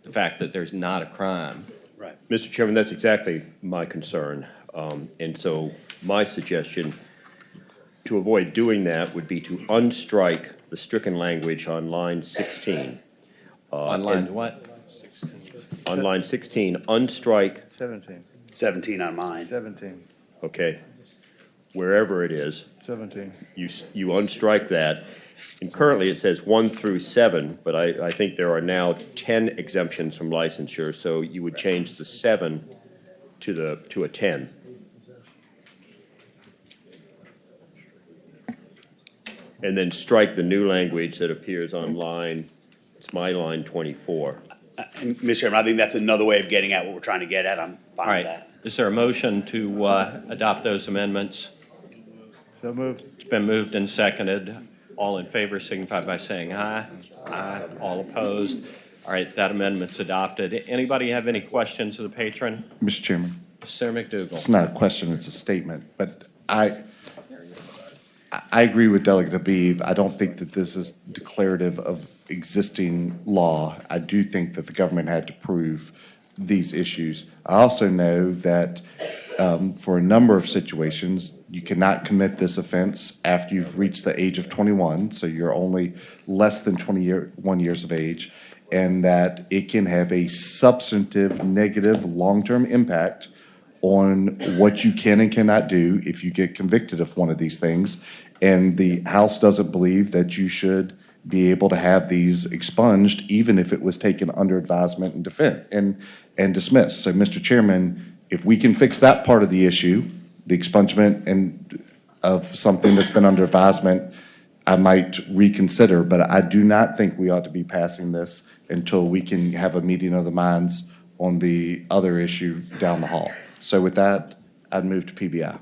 the fact that there's not a crime. Right. Mr. Chairman, that's exactly my concern. And so my suggestion to avoid doing that would be to unstrike the stricken language on line 16. On line what? On line 16, unstrike 17. 17 on mine. 17. Okay, wherever it is. 17. You unstrike that. And currently it says 1 through 7, but I think there are now 10 exemptions from licensure, so you would change the 7 to a 10. And then strike the new language that appears on line, it's my line 24. Mr. Chairman, I think that's another way of getting at what we're trying to get at. I'm fine with that. Is there a motion to adopt those amendments? So moved. It's been moved and seconded. All in favor signify by saying aye. Aye. All opposed. All right, that amendment's adopted. Anybody have any questions of the patron? Mr. Chairman. Senator McDougal. It's not a question, it's a statement, but I agree with Delegate Habib. I don't think that this is declarative of existing law. I do think that the government had to prove these issues. I also know that for a number of situations, you cannot commit this offense after you've reached the age of 21, so you're only less than 21 years of age. and that it can have a substantive negative long-term impact on what you can and cannot do if you get convicted of one of these things. And the House doesn't believe that you should be able to have these expunged, even if it was taken under advisement and and dismissed. So, Mr. Chairman, if we can fix that part of the issue, the expungement and of something that's been under advisement, I might reconsider, but I do not think we ought to be passing this until we can have a meeting of the minds on the other issue down the hall. So with that, I'd move to PBI.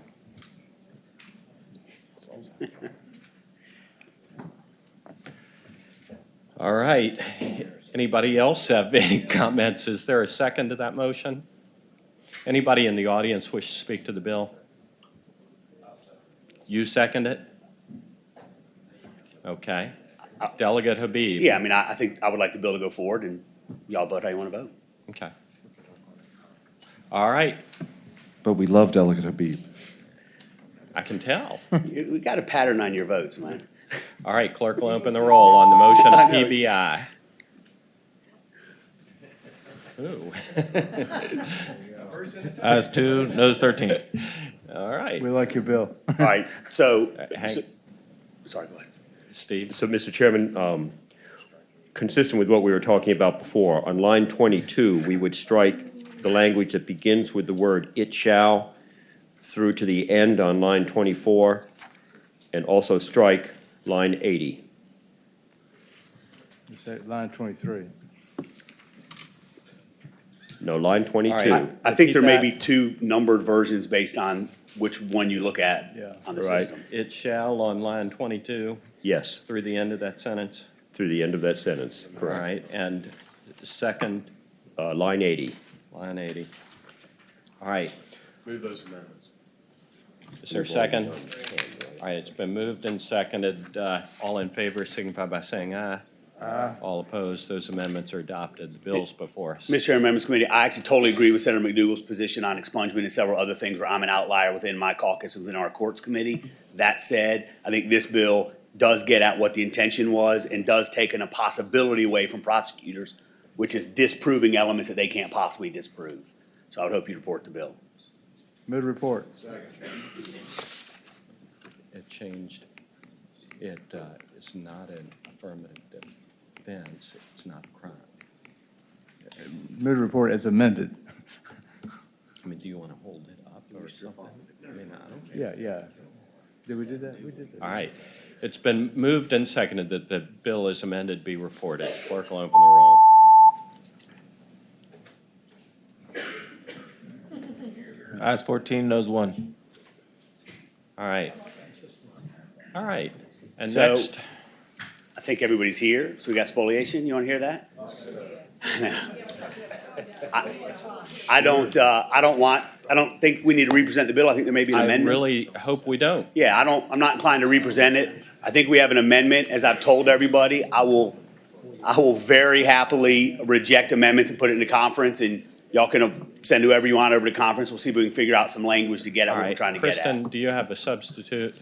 All right. Anybody else have any comments? Is there a second to that motion? Anybody in the audience wish to speak to the bill? You second it? Okay. Delegate Habib? Yeah, I mean, I think I would like the bill to go forward, and y'all vote how you want to vote. Okay. All right. But we love Delegate Habib. I can tell. We got a pattern on your votes, man. All right, clerk will open the roll on the motion of PBI. Ooh. Ayes 2, noes 13. All right. We like your bill. All right, so sorry, go ahead. Steve? So, Mr. Chairman, consistent with what we were talking about before, on line 22, we would strike the language that begins with the word "it shall" through to the end on line 24, and also strike line 80. You said line 23. No, line 22. I think there may be two numbered versions based on which one you look at on the Right. system. It shall on line 22 Yes, through the end of that sentence? through the end of that sentence, All correct. right, and second, Line 80. line 80. All right. Move those amendments. Is there a second? All right, it's been moved and seconded. All in favor signify by saying aye. Aye. All opposed, those amendments are adopted. The bill's before us. Mr. Chairman, members of the committee, I actually totally agree with Senator McDougal's position on expungement and several other things where I'm an outlier within my caucus and within our courts committee. That said, I think this bill does get at what the intention was and does take a possibility away from prosecutors, which is disproving elements that they can't possibly disprove. So I would hope you report the bill. Move the report. It changed. It is not an affirmative defense. It's not a crime. Move the report as amended. I mean, do you want to hold it up or something? I mean, I don't care. Yeah. Did we do that? We did that. All right. It's been moved and seconded that the bill is amended be reported. Clerk will open the roll. Ayes 14, noes 1. All right. All right. And So- next, I think everybody's here, so we got spoliation. You want to hear that? I don't think we need to represent the bill. I think there may be an I amendment. really hope we don't. Yeah, I'm not inclined to represent it. I think we have an amendment. As I've told everybody, I will very happily reject amendments and put it in the conference, and y'all can send whoever you want over to conference. We'll see if we can figure out some language to get at All what we're right. trying to get at. Kristen, do you have a substitute?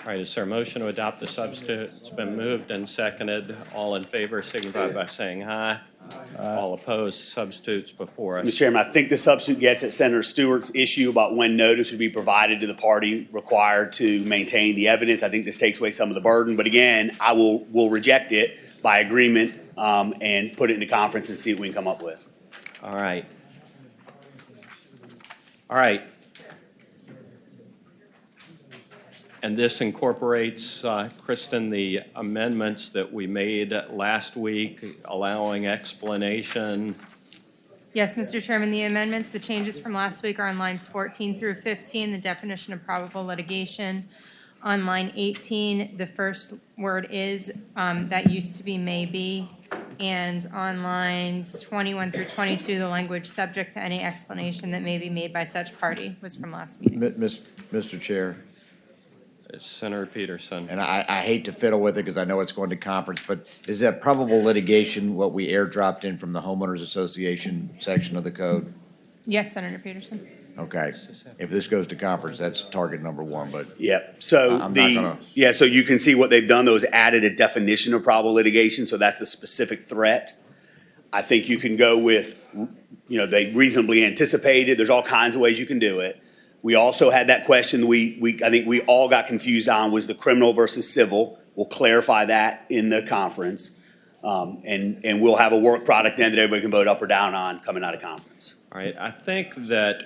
All right, is there a motion to adopt the substitute? It's been moved and seconded. All in favor signify by saying aye. All opposed, substitutes before us. Mr. Chairman, I think the substitute gets at Senator Stewart's issue about when notice would be provided to the party required to maintain the evidence. I think this takes away some of the burden, but again, I will reject it by agreement and put it in the conference and see what we can come up with. All right. All right. And this incorporates, Kristen, the amendments that we made last week, allowing explanation. Yes, Mr. Chairman, the amendments, the changes from last week are on lines 14 through 15, the definition of probable litigation. On line 18, the first word is, that used to be may be. And on lines 21 through 22, the language subject to any explanation that may be made by such party was from last meeting. Mr. Chair, Senator Peterson. and I hate to fiddle with it because I know it's going to conference, but is that probable litigation what we airdropped in from the homeowners association section of the code? Yes, Senator Peterson. Okay. If this goes to conference, that's target number one, but. Yep, so I'm not gonna- so you can see what they've done, though, is added a definition of probable litigation, so that's the specific threat. I think you can go with, they reasonably anticipated, there's all kinds of ways you can do it. We also had that question I think we all got confused on, was the criminal versus civil. We'll clarify that in the conference. And we'll have a work product then that everybody can vote up or down on coming out of conference. All right, I think that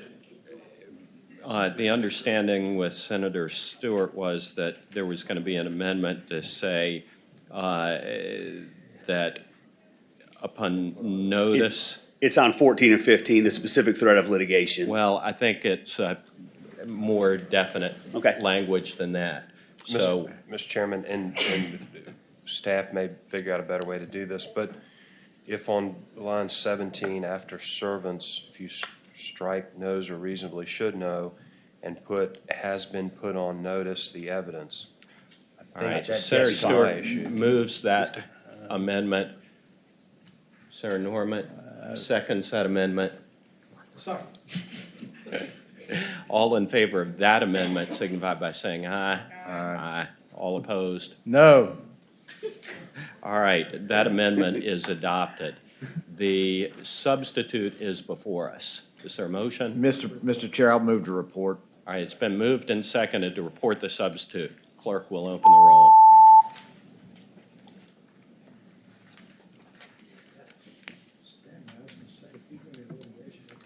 the understanding with Senator Stewart was that there was going to be an amendment to say that upon notice. It's on 14 and 15, the specific threat of litigation. Well, I think it's more definite language than that. So, Mr. Chairman, and staff may figure out a better way to do this, but if on line 17, after servants, if you strike knows or reasonably should know, and put has been put on notice the evidence. All right, Senator Stewart moves that amendment. Senator Norman seconds that amendment. Second. All in favor of that amendment signify by saying aye. Aye. All opposed? No. All right, that amendment is adopted. The substitute is before us. Is there a motion? Mr. Chair, I'll move to report. All right, it's been moved and seconded to report the substitute. Clerk will open the roll.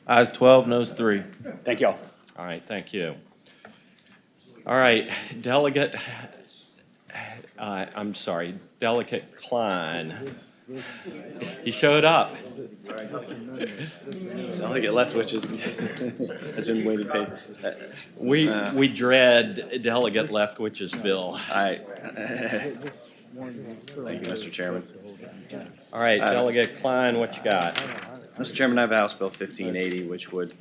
Ayes 12, noes 3. Thank y'all. All right, thank you. All right, Delegate, I'm sorry, Delegate Klein. He showed up. Delegate Leftwich's has been waiting patiently. We dread Delegate Leftwich's bill. Thank you, Mr. Chairman. All right, Delegate Klein, what you got? Mr. Chairman, I have House Bill 1580, which would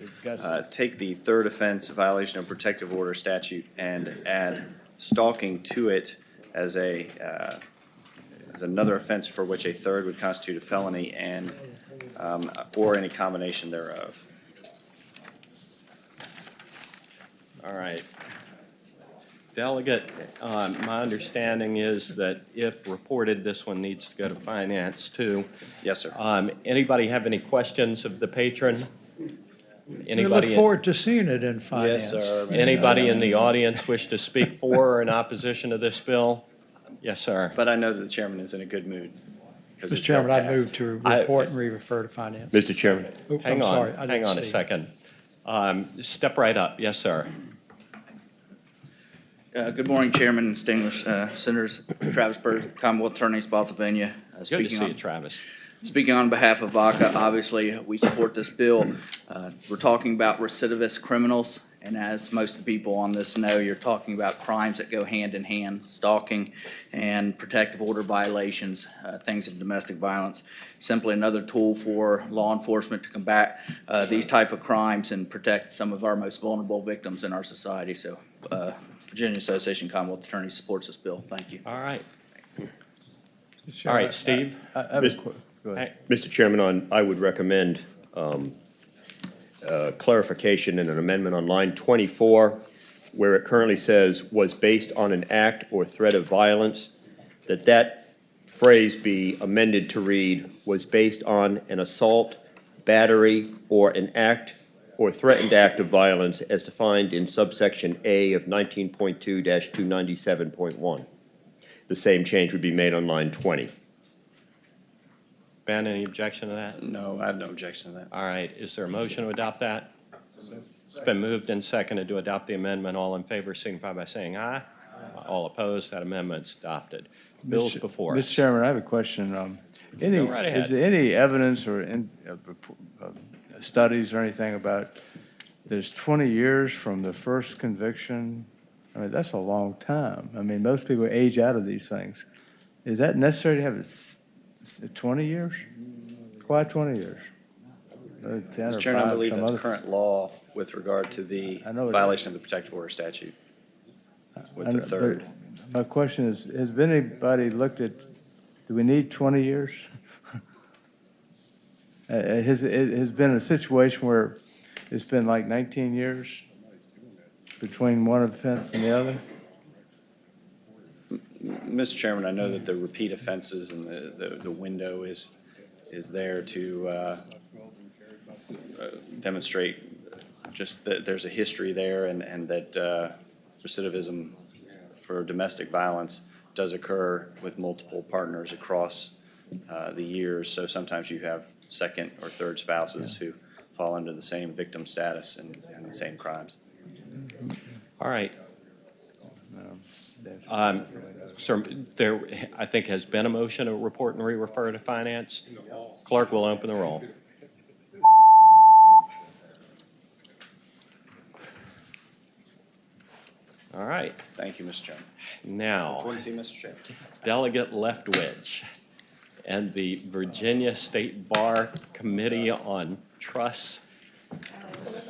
take the third offense, violation of protective order statute, and add stalking to it as another offense for which a third would constitute a felony and or any combination thereof. All right. Delegate, my understanding is that if reported, this one needs to go to Finance too. Yes, sir. Anybody have any questions of the patron? We Anybody? look forward to seeing it in finance. Yes, sir. Anybody in the audience wish to speak for or in opposition to this bill? Yes, sir. But I know that the chairman is in a good mood. Mr. Chairman, I move to report and re-refer to finance. Mr. Chairman. Oop, Hang I'm on, sorry, I hang didn't on a see. second. Step right up. Yes, sir. Good morning, Chairman, distinguished Senators. Travis Burr, Commonwealth Attorney, Spotsylvania. Good to see you, Travis. Speaking on behalf of VACA, obviously, we support this bill. We're talking about recidivist criminals, and as most of the people on this know, you're talking about crimes that go hand in hand, stalking and protective order violations, things of domestic violence. Simply another tool for law enforcement to combat these type of crimes and protect some of our most vulnerable victims in our society. So, Virginia Association of Commonwealth Attorneys supports this bill. Thank you. All right. All right, Steve. Go ahead. Mr. Chairman, I would recommend clarification in an amendment on line 24, where it currently says was based on an act or threat of violence, that phrase be amended to read was based on an assault, battery, or an act or threatened act of violence as defined in subsection A of 19.2-297.1. The same change would be made on line 20. Ben, any objection to that? No, I have no objection to that. All right, is there a motion to adopt that? It's been moved and seconded to adopt the amendment. All in favor signify by saying aye. All opposed, that amendment's adopted. Bill's before us. Mr. Chairman, I have a question. Go right ahead. Is there any evidence or studies or anything about there's 20 years from the first conviction? I mean, that's a long time. I mean, most people age out of these things. Is that necessary to have 20 years? Why 20 years? Mr. Chairman, I believe that's current law with regard to the violation of the protective order statute with the third. My question is, has anybody looked at, do we need 20 years? Has been a situation where It's been like 19 years between one offense and the other? Mr. Chairman, I know that the repeat offenses and the window is there to demonstrate just that there's a history there and that recidivism for domestic violence does occur with multiple partners across the years. So sometimes you have second or third spouses who fall under the same victim status and the same crimes. All right. Sir, there, I think, has been a motion to report and re-refer to finance. Clerk will open the roll. All right. Thank you, Mr. Chairman. Now, Want to see Mr. Chairman? Delegate Leftwich and the Virginia State Bar Committee on Trusts,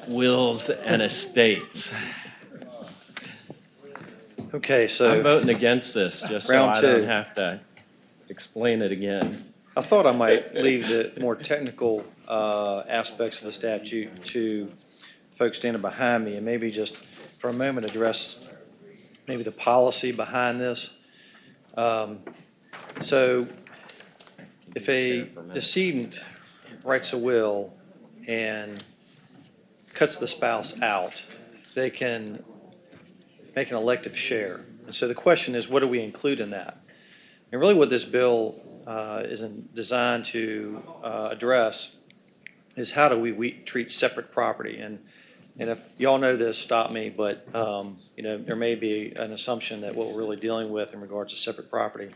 Wills, and Estates. Okay, so. I'm voting against this, just so Round I two. don't have to explain it again. I thought I might leave the more technical aspects of the statute to folks standing behind me and maybe just for a moment address maybe the policy behind this. So if a decedent writes a will and cuts the spouse out, they can make an elective share. And so the question is, what do we include in that? And really what this bill is designed to address is how do we treat separate property. And if y'all know this, stop me, but you know, there may be an assumption that what we're really dealing with in regards to separate property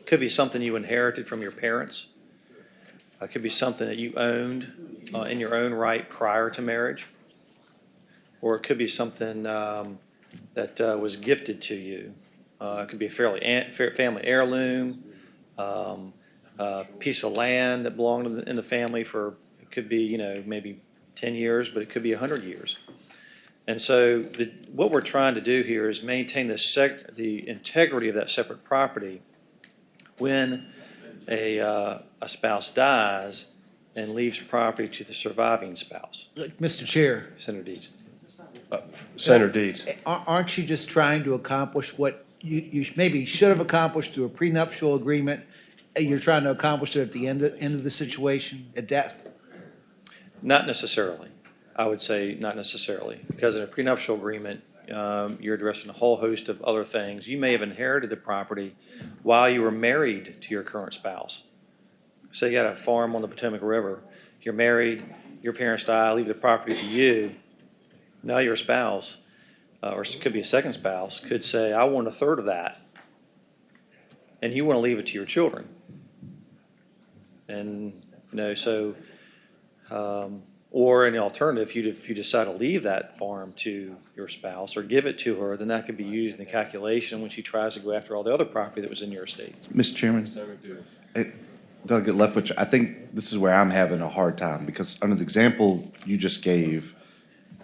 could be something you inherited from your parents. It could be something that you owned in your own right prior to marriage. Or it could be something that was gifted to you. It could be a family heirloom, a piece of land that belonged in the family for, it could be, you know, maybe 10 years, but it could be 100 years. And so what we're trying to do here is maintain the integrity of that separate property when a spouse dies and leaves property to the surviving spouse. Mr. Chair. Senator Deeds. Senator Deeds. Aren't you just trying to accomplish what you maybe should have accomplished through a prenuptial agreement? You're trying to accomplish it at the end of the situation, at death? Not necessarily. I would say not necessarily, because in a prenuptial agreement, you're addressing a whole host of other things. You may have inherited the property while you were married to your current spouse. Say you got a farm on the Potomac River, you're married, your parents die, leave the property to you. Now your spouse, or it could be a second spouse, could say, I want a third of that. And you want to leave it to your children. And, you know, so, or an alternative, if you decide to leave that farm to your spouse or give it to her, then that could be used in the calculation when she tries to go after all the other property that was in your estate. Mr. Chairman, Delegate Leftwich, I think this is where I'm having a hard time, because under the example you just gave,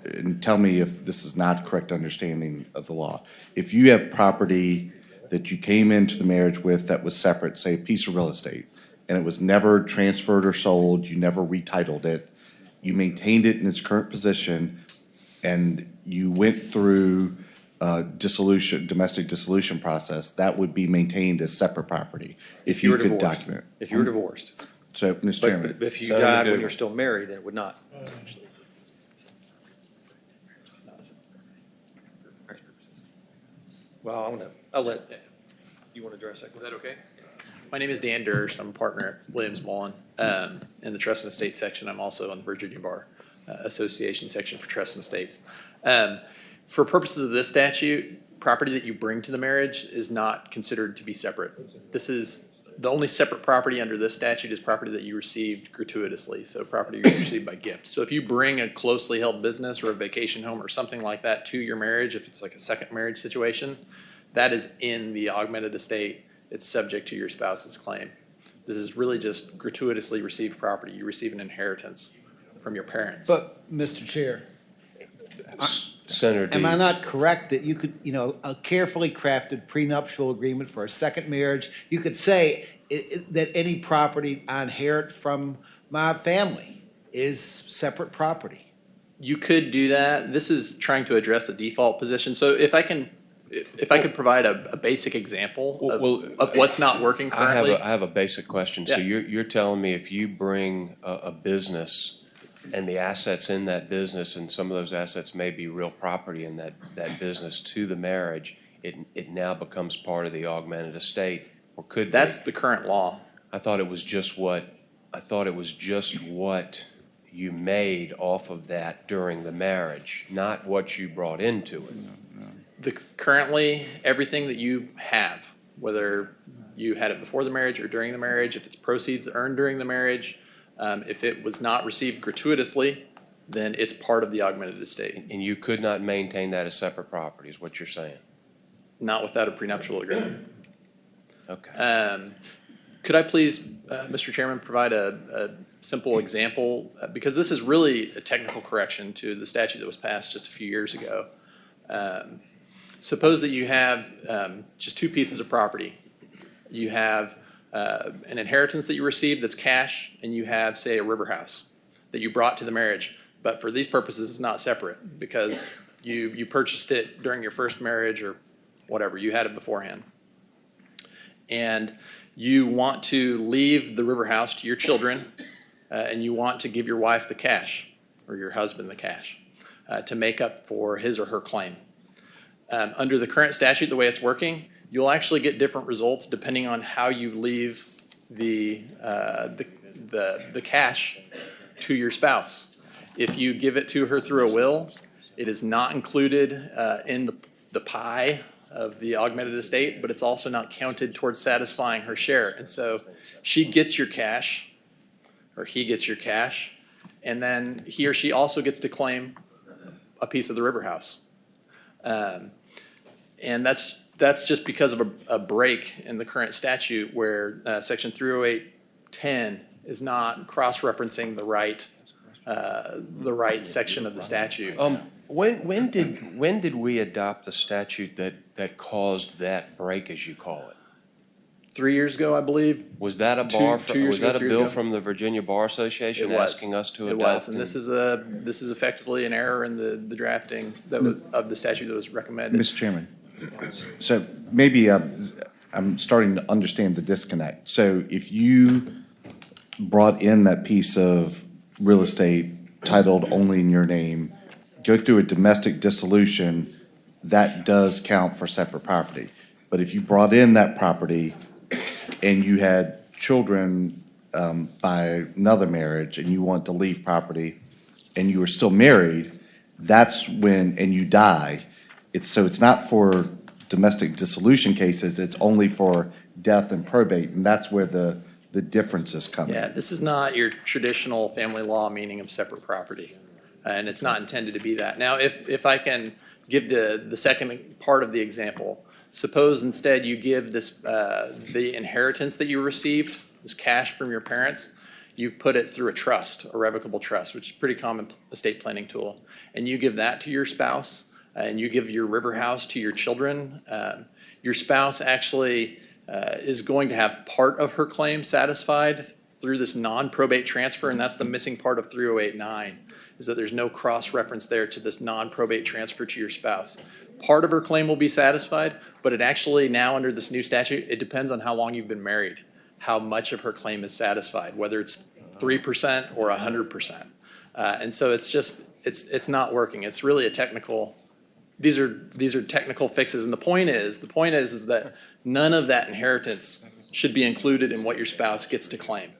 and tell me if this is not correct understanding of the law. If you have property that you came into the marriage with that was separate, say a piece of real estate, and it was never transferred or sold, you never retitled it, you maintained it in its current position, and you went through domestic dissolution process, that would be maintained as separate property if you could document. If you were divorced. So, Mr. Chairman. But if you died when you're still married, then it would not. Well, I'll let, you want to address that? Is that okay? My name is Dan Durst. I'm a partner at Williams Mullen in the Trust and Estates section. I'm also on the Virginia Bar Association section for Trust and Estates. For purposes of this statute, property that you bring to the marriage is not considered to be separate. This is the only separate property under this statute is property that you received gratuitously, so property you received by gift. So if you bring a closely held business or a vacation home or something like that to your marriage, if it's like a second marriage situation, that is in the augmented estate. It's subject to your spouse's claim. This is really just gratuitously received property. You receive an inheritance from your parents. But, Mr. Chair, Senator Deeds. am I not correct that you could, you know, a carefully crafted prenuptial agreement for a second marriage, you could say that any property I inherit from my family is separate property? You could do that. This is trying to address the default position. So if I could provide a basic example of what's not working currently. I have a basic question. So Yeah. you're telling me if you bring a business and the assets in that business, and some of those assets may be real property in that business to the marriage, it now becomes part of the augmented estate, or could be? That's the current law. I thought it was just what you made off of that during the marriage, not what you brought into it. Currently, everything that you have, whether you had it before the marriage or during the marriage, if it's proceeds earned during the marriage, if it was not received gratuitously, then it's part of the augmented estate. And you could not maintain that as separate property, is what you're saying? Not without a prenuptial agreement. Okay. Could I please, Mr. Chairman, provide a simple example? Because this is really a technical correction to the statute that was passed just a few years ago. Suppose that you have just two pieces of property. You have an inheritance that you received that's cash, and you have, say, a river house that you brought to the marriage. But for these purposes, it's not separate because you purchased it during your first marriage or whatever. You had it beforehand. And you want to leave the river house to your children, and you want to give your wife the cash, or your husband the cash, to make up for his or her claim. Under the current statute, the way it's working, you'll actually get different results depending on how you leave the cash to your spouse. If you give it to her through a will, it is not included in the pie of the augmented estate, but it's also not counted towards satisfying her share. And so she gets your cash, or he gets your cash, and then he or she also gets to claim a piece of the river house. And that's just because of a break in the current statute where Section 308.10 is not cross-referencing the right section of the statute. When did we adopt the statute that caused that break, as you call it? 3 years ago, I believe. Was that a bill from the Virginia Bar Association asking us to adopt? It was, and this is effectively an error in the drafting of the statute that was recommended. Mr. Chairman, so maybe I'm starting to understand the disconnect. So if you brought in that piece of real estate titled only in your name, go through a domestic dissolution, that does count for separate property. But if you brought in that property and you had children by another marriage and you want to leave property and you are still married, that's when, and you die, it's not for domestic dissolution cases, it's only for death and probate, and that's where the differences come in. Yeah, this is not your traditional family law meaning of separate property, and it's not intended to be that. Now, if I can give the second part of the example, suppose instead you give this the inheritance that you received, this cash from your parents, you put it through a trust, a revocable trust, which is a pretty common estate planning tool, and you give that to your spouse, and you give your river house to your children. Your spouse actually is going to have part of her claim satisfied through this non-probate transfer, and that's the missing part of 308.9, is that there's no cross-reference there to this non-probate transfer to your spouse. Part of her claim will be satisfied, but it actually now under this new statute, it depends on how long you've been married, how much of her claim is satisfied, whether it's 3% or 100%. And so it's just, it's not working. It's really a technical, these are technical fixes, and the point is that none of that inheritance should be included in what your spouse gets to claim.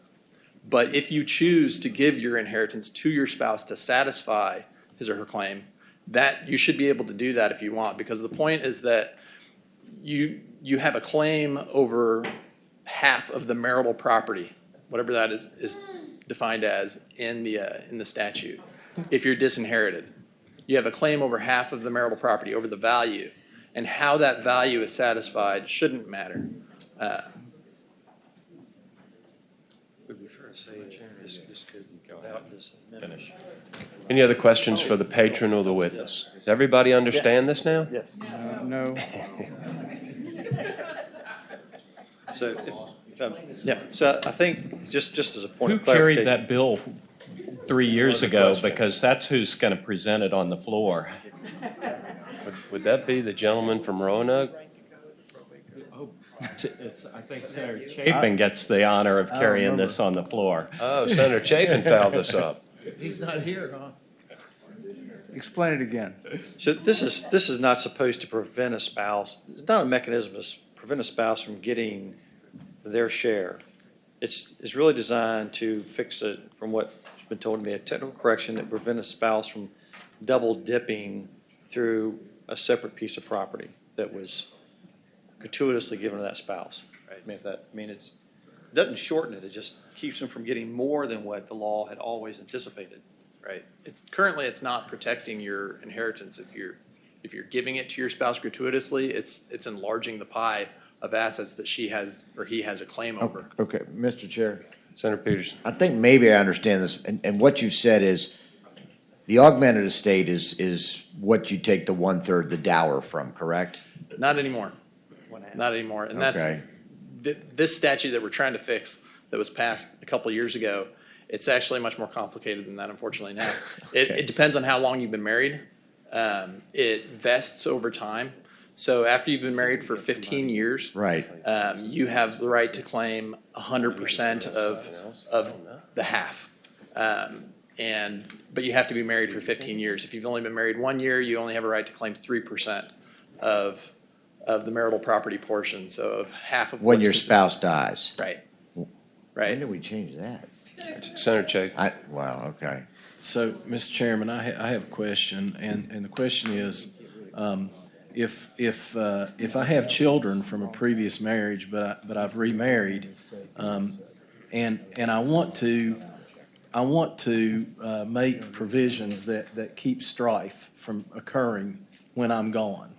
But if you choose to give your inheritance to your spouse to satisfy his or her claim, that you should be able to do that if you want, because the point is that you have a claim over half of the marital property, whatever that is defined as in the statute. If you're disinherited, you have a claim over half of the marital property, over the value, and how that value is satisfied shouldn't matter. Would be fair to say this could go out this finish. Any other questions for the patron or the witness? Does everybody understand this now? Yes. No. So, so I think just as a point Who of clarification. carried that bill 3 years Another ago, question. because that's who's going to present it on the floor. Would that be the gentleman from Roanoke? I think Senator Chapin gets the honor of carrying this on the floor. Oh, Senator Chafin fouled this up. He's not here, huh? Explain it again. So this is not supposed to prevent a spouse, it's not a mechanism to prevent a spouse from getting their share. It's really designed to fix it, from what's been told to me, a technical correction that prevent a spouse from double dipping through a separate piece of property that was gratuitously given to that spouse. Right? It doesn't shorten it, it just keeps them from getting more than what the law had always anticipated. Right. Currently it's not protecting your inheritance. If you're giving it to your spouse gratuitously, it's enlarging the pie of assets that she has or he has a claim over. Okay, Mr. Chair. Senator Peterson. I think maybe I understand this, and what you said is the augmented estate is what you take the 1/3 the dower from, correct? Not anymore. Not anymore. And that's Okay. this statute that we're trying to fix that was passed a couple of years ago. It's actually much more complicated than that, unfortunately, now. It depends on how long you've been married. It vests over time. So after you've been married for 15 years, Right. You have the right to claim 100% of the half. But you have to be married for 15 years. If you've only been married 1 year, you only have a right to claim 3% of the marital property portion, so of half of When what's your considered- spouse dies. Right. When Right. did we change that? Senator Chafin. Wow, okay. So, Mr. Chairman, I have a question, and the question is, if I have children from a previous marriage, but I've remarried, and I want to make provisions that keep strife from occurring when I'm gone.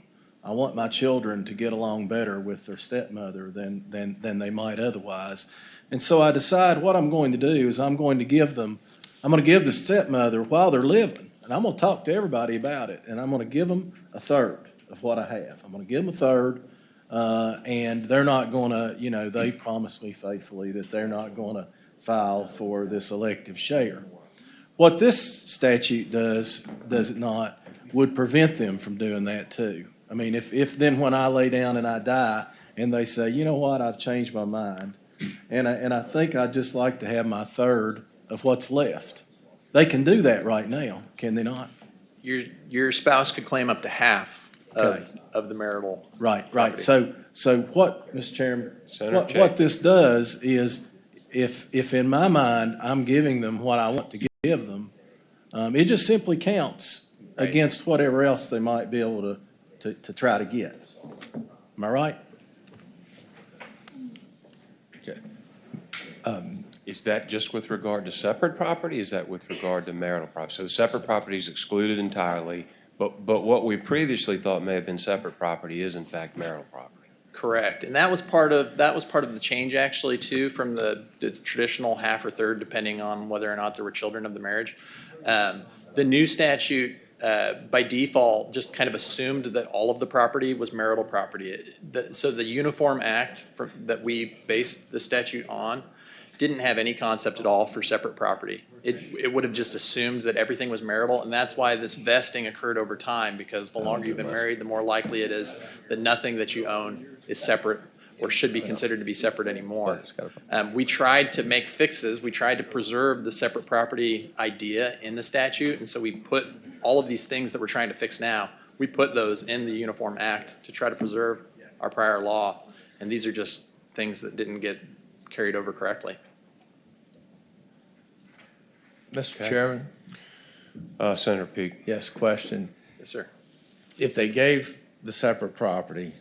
I want my children to get along better with their stepmother than they might otherwise. And so I decide what I'm going to do is I'm going to give the stepmother while they're living, and I'm going to talk to everybody about it, and I'm going to give them a third of what I have. I'm going to give them a third, and they're not going to, they promised me faithfully that they're not going to file for this elective share. What this statute does it not, would prevent them from doing that too. I mean, if then when I lay down and I die, and they say, you know what, I've changed my mind, and I think I'd just like to have my third of what's left. They can do that right now, can they not? Your spouse could claim up to half of the marital. Right. property. So what, Mr. Chairman, Senator what Chapin. this does is, if in my mind I'm giving them what I want to give them, it just simply counts against whatever else they might be able to try to get. Am I right? Is that just with regard to separate property? Is that with regard to marital property? So the separate property is excluded entirely, but what we previously thought may have been separate property is in fact marital property. Correct, and that was part of the change actually too, from the traditional half or third, depending on whether or not there were children of the marriage. The new statute, by default, just kind of assumed that all of the property was marital property. So the Uniform Act that we based the statute on didn't have any concept at all for separate property. It would have just assumed that everything was marital, and that's why this vesting occurred over time, because the longer you've been married, the more likely it is that nothing that you own is separate or should be considered to be separate anymore. We tried to make fixes. We tried to preserve the separate property idea in the statute, and so we put all of these things that we're trying to fix now, we put those in the Uniform Act to try to preserve our prior law, and these are just things that didn't get carried over correctly. Mr. Chairman? Senator Peake. Yes, question. Yes, sir. If they gave the separate property,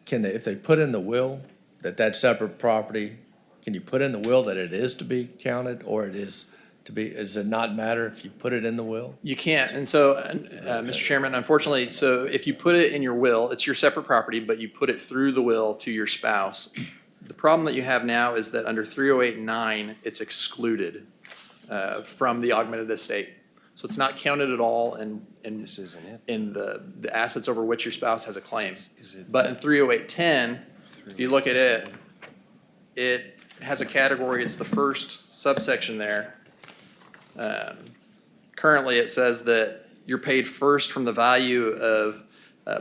if they put in the will that separate property, can you put in the will that it is to be counted, or does it not matter if you put it in the will? You can't, and so, Mr. Chairman, unfortunately, so if you put it in your will, it's your separate property, but you put it through the will to your spouse. The problem that you have now is that under 308.9, it's excluded from the augmented estate. So it's not counted at all in the assets over which your spouse has a claim. But in 308.10, if you look at it, it has a category, it's the first subsection there. Currently, it says that you're paid first from the value of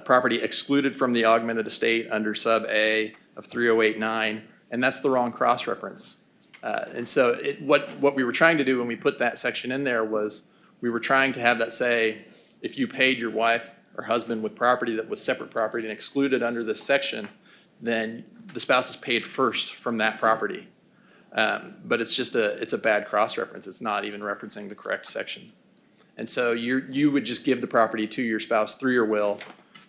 property excluded from the augmented estate under sub A of 3089, and that's the wrong cross-reference. And so what we were trying to do when we put that section in there was we were trying to have that say, if you paid your wife or husband with property that was separate property and excluded under this section, then the spouse is paid first from that property. But it's a bad cross-reference. It's not even referencing the correct section. And so you would just give the property to your spouse through your will.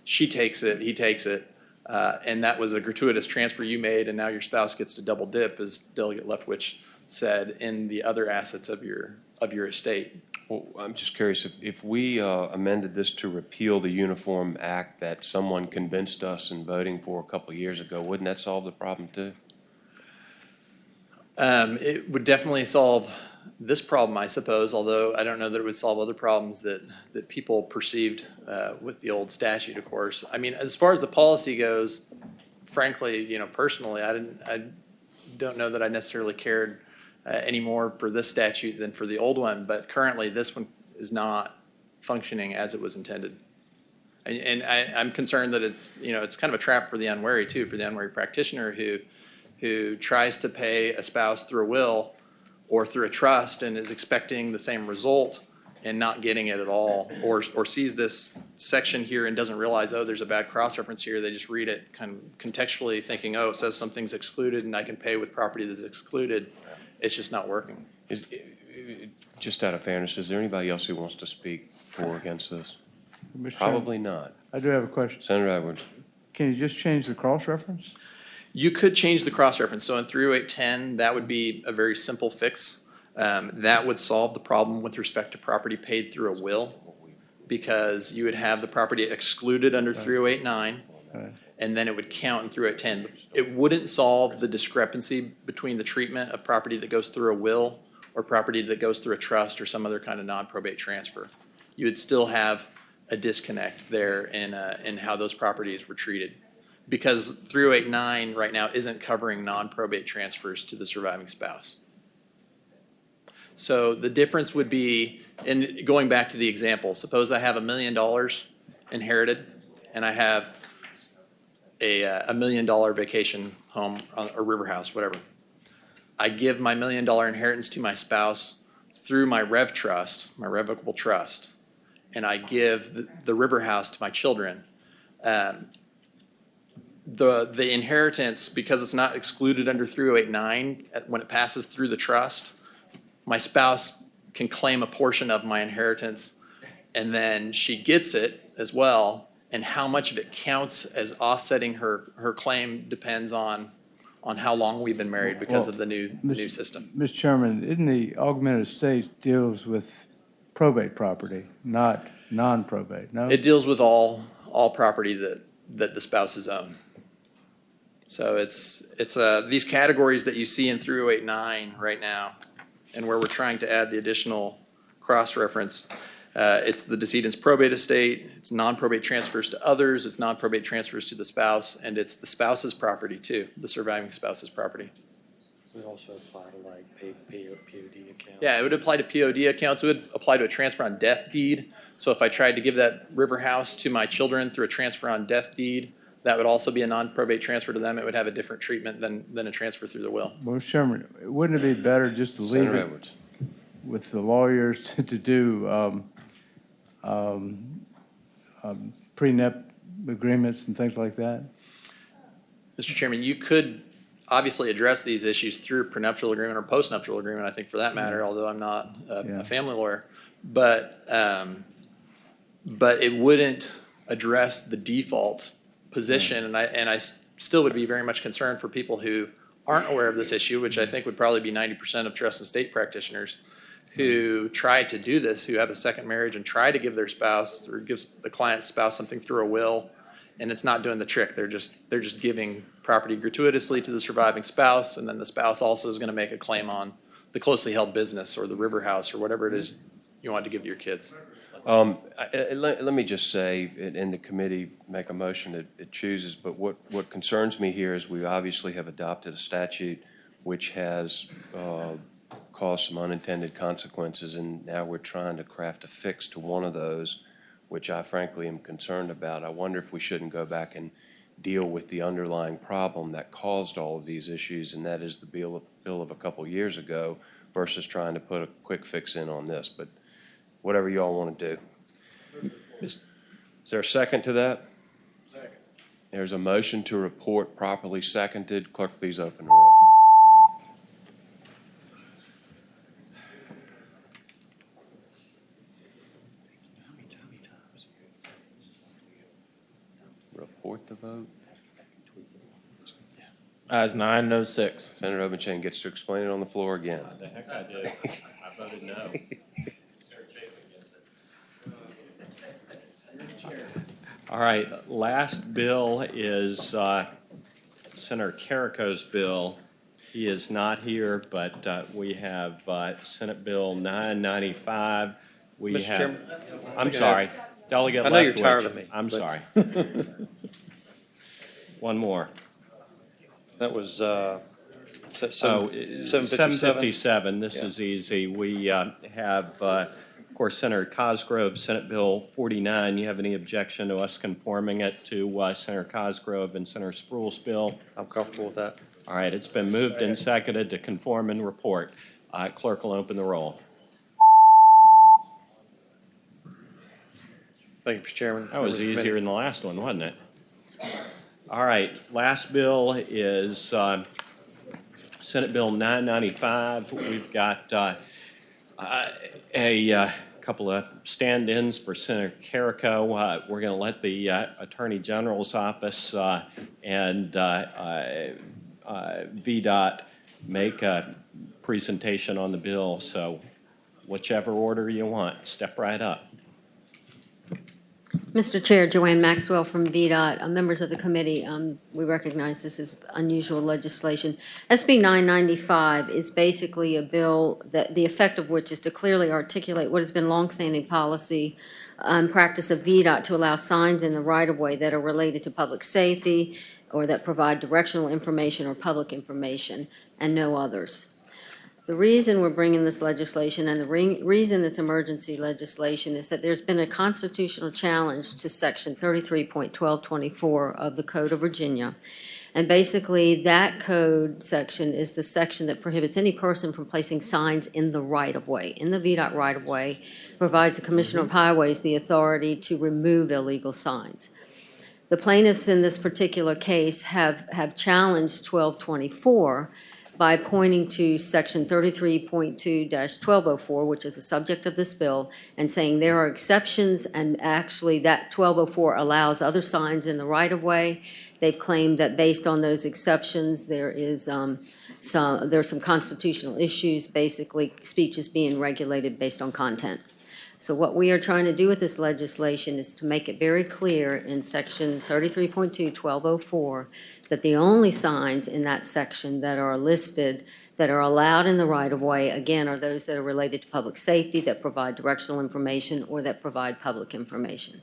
She takes it, he takes it, and that was a gratuitous transfer you made, and now your spouse gets to double dip, as Delegate Leftwich said, in the other assets of your estate. Well, I'm just curious, if we amended this to repeal the Uniform Act that someone convinced us in voting for a couple of years ago, wouldn't that solve the problem too? It would definitely solve this problem, I suppose, although I don't know that it would solve other problems that people perceived with the old statute, of course. I mean, as far as the policy goes, frankly, personally, I don't know that I necessarily cared any more for this statute than for the old one, but currently this one is not functioning as it was intended. And I'm concerned that it's kind of a trap for the unwary too, for the unwary practitioner who tries to pay a spouse through a will or through a trust and is expecting the same result and not getting it at all, or sees this section here and doesn't realize, oh, there's a bad cross-reference here. They just read it kind of contextually thinking, oh, it says something's excluded and I can pay with property that's excluded. It's just not working. Just out of fairness, is there anybody else who wants to speak for or against this? Mr. Probably Chairman, not. I do have a question. Senator Edwards. Can you just change the cross-reference? You could change the cross-reference. So in 30810, that would be a very simple fix. That would solve the problem with respect to property paid through a will, because you would have the property excluded under 3089, and then it would count in 30810. It wouldn't solve the discrepancy between the treatment of property that goes through a will or property that goes through a trust or some other kind of non-probate transfer. You would still have a disconnect there in how those properties were treated, because 3089 right now isn't covering non-probate transfers to the surviving spouse. So the difference would be, in going back to the example, suppose I have $1 million inherited and I have a $1 million vacation home or river house, whatever. I give my $1 million inheritance to my spouse through my rev trust, my revocable trust, and I give the river house to my children. The inheritance, because it's not excluded under 3089, when it passes through the trust, my spouse can claim a portion of my inheritance, and then she gets it as well, and how much of it counts as offsetting her claim depends on how long we've been married because of the new system. Mr. Chairman, isn't the augmented estate deals with probate property, not non-probate, no? It deals with all property that the spouses own. So it's these categories that you see in 3089 right now, and where we're trying to add the additional cross-reference. It's the decedent's probate estate, it's non-probate transfers to others, it's non-probate transfers to the spouse, and it's the spouse's property too, the surviving spouse's property. We also apply to like POD accounts. Yeah, it would apply to POD accounts. It would apply to a transfer on death deed. So if I tried to give that river house to my children through a transfer on death deed, that would also be a non-probate transfer to them. It would have a different treatment than a transfer through the will. Well, Mr. Chairman, wouldn't it be better just to leave Senator it Edwards. with the lawyers to do prenup agreements and things like that? Mr. Chairman, you could obviously address these issues through prenuptial agreement or postnuptial agreement, I think, for that matter, although I'm not a family lawyer. But it wouldn't address the default position, and I still would be very much concerned for people who aren't aware of this issue, which I think would probably be 90% of trust and estate practitioners who try to do this, who have a second marriage and try to give their spouse or gives the client's spouse something through a will, and it's not doing the trick. They're just giving property gratuitously to the surviving spouse, and then the spouse also is going to make a claim on the closely held business or the river house or whatever it is you want to give to your kids. Let me just say, in the committee, make a motion that it chooses, but what concerns me here is we obviously have adopted a statute which has cause some unintended consequences, and now we're trying to craft a fix to one of those, which I frankly am concerned about. I wonder if we shouldn't go back and deal with the underlying problem that caused all of these issues, and that is the bill of a couple years ago, versus trying to put a quick fix in on this. But whatever you all want to do. Is there a second to that? Second. There's a motion to report properly seconded. Clerk, please open the roll. Report the vote. Ayes 9, no 6. Senator Obenshain gets to explain it on the floor again. The heck I did. I voted no. All right, last bill is Senator Carrico's bill. He is not here, but we have Senate Bill 995. Mr. Chairman, I'm sorry. Delegate I know you're Leftwich. tired of me. I'm but- sorry. One more. That was, is that 757? 757. This Yeah. is easy. We have, of course, Senator Cosgrove, Senate Bill 49. You have any objection to us conforming it to Senator Cosgrove and Senator Spruill's bill? I'm comfortable with that. All right, it's been moved and seconded to conform and report. Clerk will open the roll. Thank you, Mr. Chairman. That was easier than the last one, wasn't it? All right, last bill is Senate Bill 995. We've got a couple of stand-ins for Senator Carrico. We're going to let the Attorney General's office and VDOT make a presentation on the bill. So whichever order you want, step right up. Mr. Chair, Joanne Maxwell from VDOT. Members of the committee, we recognize this is unusual legislation. SB 995 is basically a bill that the effect of which is to clearly articulate what has been longstanding policy and practice of VDOT to allow signs in the right-of-way that are related to public safety or that provide directional information or public information, and no others. The reason we're bringing this legislation and the reason it's emergency legislation is that there's been a constitutional challenge to Section 33.1224 of the Code of Virginia. And basically, that code section is the section that prohibits any person from placing signs in the right-of-way. In the VDOT right-of-way, provides the Commissioner of Highways the authority to remove illegal signs. The plaintiffs in this particular case have challenged 1224 by pointing to Section 33.2-1204, which is the subject of this bill, and saying there are exceptions, and actually that 1204 allows other signs in the right-of-way. They've claimed that based on those exceptions, there's some constitutional issues. Basically, speech is being regulated based on content. So what we are trying to do with this legislation is to make it very clear in Section 33.2-1204 that the only signs in that section that are listed that are allowed in the right-of-way, again, are those that are related to public safety, that provide directional information, or that provide public information.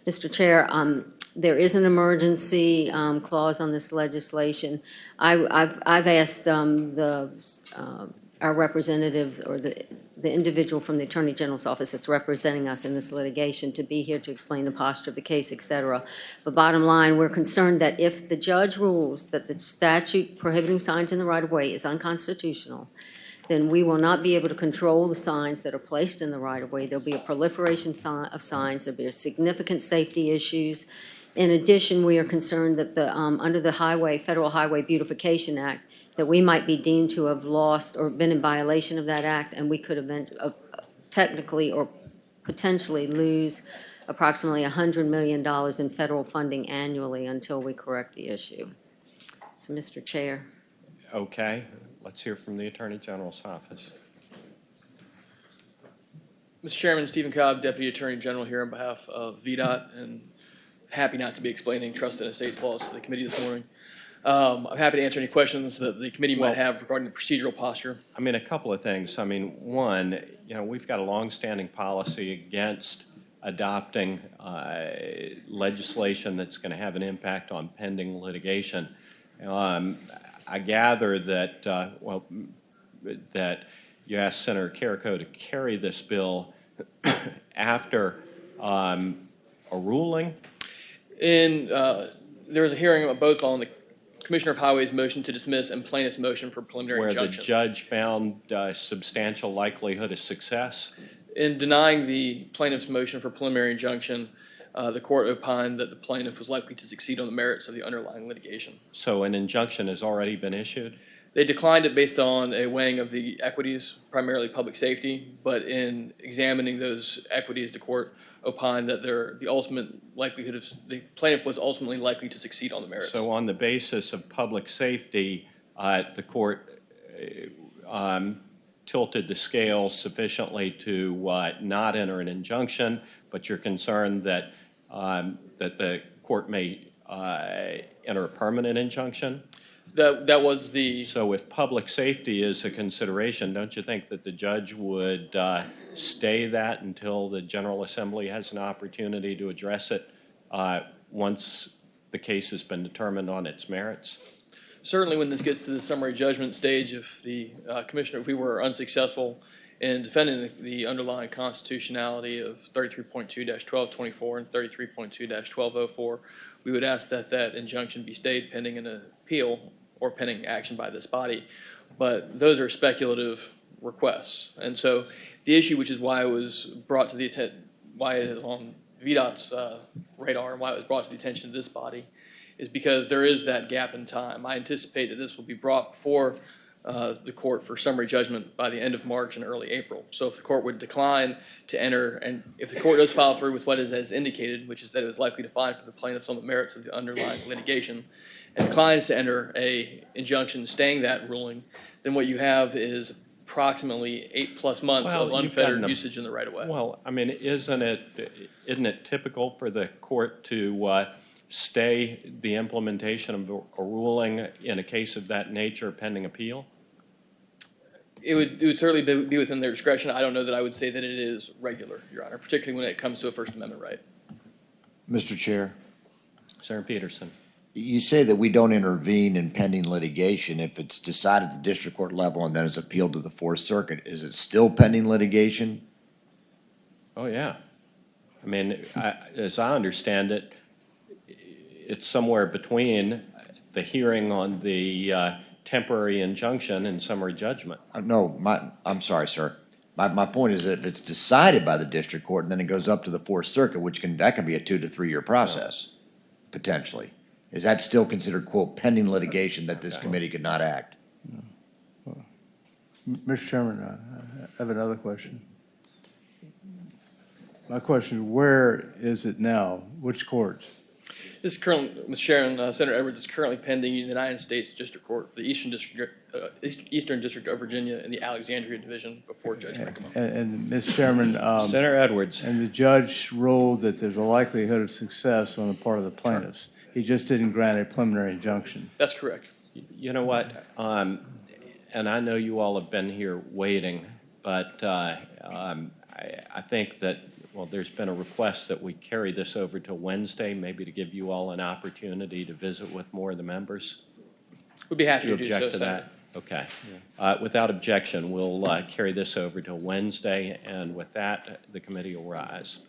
Mr. Chair, there is an emergency clause on this legislation. I've asked our representative or the individual from the Attorney General's office that's representing us in this litigation to be here to explain the posture of the case, et cetera. But bottom line, we're concerned that if the judge rules that the statute prohibiting signs in the right-of-way is unconstitutional, then we will not be able to control the signs that are placed in the right-of-way. There'll be a proliferation of signs. There'll be significant safety issues. In addition, we are concerned that under the Federal Highway Beautification Act, that we might be deemed to have lost or been in violation of that act, and we could have been technically or potentially lose approximately $100 million in federal funding annually until we correct the issue. So, Mr. Chair. Okay, let's hear from the Attorney General's office. Mr. Chairman, Stephen Cobb, Deputy Attorney General, here on behalf of VDOT, and happy not to be explaining trust and estates laws to the committee this morning. I'm happy to answer any questions that the committee might have regarding the procedural posture. I mean, a couple of things. I mean, one, we've got a longstanding policy against adopting legislation that's going to have an impact on pending litigation. I gather that, that you asked Senator Carrico to carry this bill after a ruling? There was a hearing both on the Commissioner of Highways' motion to dismiss and plaintiff's motion for preliminary Where the injunction. judge found substantial likelihood of success? In denying the plaintiff's motion for preliminary injunction, the court opined that the plaintiff was likely to succeed on the merits of the underlying litigation. So an injunction has already been issued? They declined it based on a weighing of the equities, primarily public safety, but in examining those equities, the court opined that the ultimate likelihood of the plaintiff was ultimately likely to succeed on the merits. So on the basis of public safety, the court tilted the scale sufficiently to not enter an injunction, but you're concerned that that the court may enter a permanent injunction? That was the... So if public safety is a consideration, don't you think that the judge would stay that until the General Assembly has an opportunity to address it once the case has been determined on its merits? Certainly when this gets to the summary judgment stage, if the commissioner, if we were unsuccessful in defending the underlying constitutionality of 33.2-1224 and 33.2-1204, we would ask that that injunction be stayed pending an appeal or pending action by this body. But those are speculative requests. And so the issue, which is why it was brought to the attention, why it is on VDOT's radar and why it was brought to the attention of this body, is because there is that gap in time. I anticipate that this will be brought before the court for summary judgment by the end of March and early April. So if the court would decline to enter, and if the court does follow through with what it has indicated, which is that it was likely to find for the plaintiffs on the merits of the underlying litigation, and declines to enter a injunction staying that ruling, then what you have is approximately 8+ months of unfettered usage in the right of way. Well, I mean, isn't it typical for the court to stay the implementation of a ruling in a case of that nature pending appeal? It would certainly be within their discretion. I don't know that I would say that it is regular, Your Honor, particularly when it comes to a First Amendment right. Mr. Chair, Senator Peterson. you say that we don't intervene in pending litigation if it's decided at the district court level and then is appealed to the Fourth Circuit. Is it still pending litigation? Oh, yeah. I mean, as I understand it, it's somewhere between the hearing on the temporary injunction and summary judgment. No, I'm sorry, sir. My point is that if it's decided by the district court and then it goes up to the Fourth Circuit, that can be a 2 to 3 year process, potentially. Is that still considered, quote, pending litigation that this committee could not act? Mr. Chairman, I have another question. My question is, where is it now? Which courts? This is currently, Mr. Chairman, Senator Edwards is currently pending in the United States District Court for the Eastern District of Virginia in the Alexandria Division before Judge Rickman. And Mr. Chairman, Senator Edwards. And the judge ruled that there's a likelihood of success on the part of the plaintiffs. He just didn't grant a preliminary injunction. That's correct. You know what? And I know you all have been here waiting, but I think that, well, there's been a request that we carry this over to Wednesday, maybe to give you all an opportunity to visit with more of the members. We'd be happy to do object so, to Senator. that? Okay. Without objection, we'll carry this over to Wednesday, and with that, the committee will rise.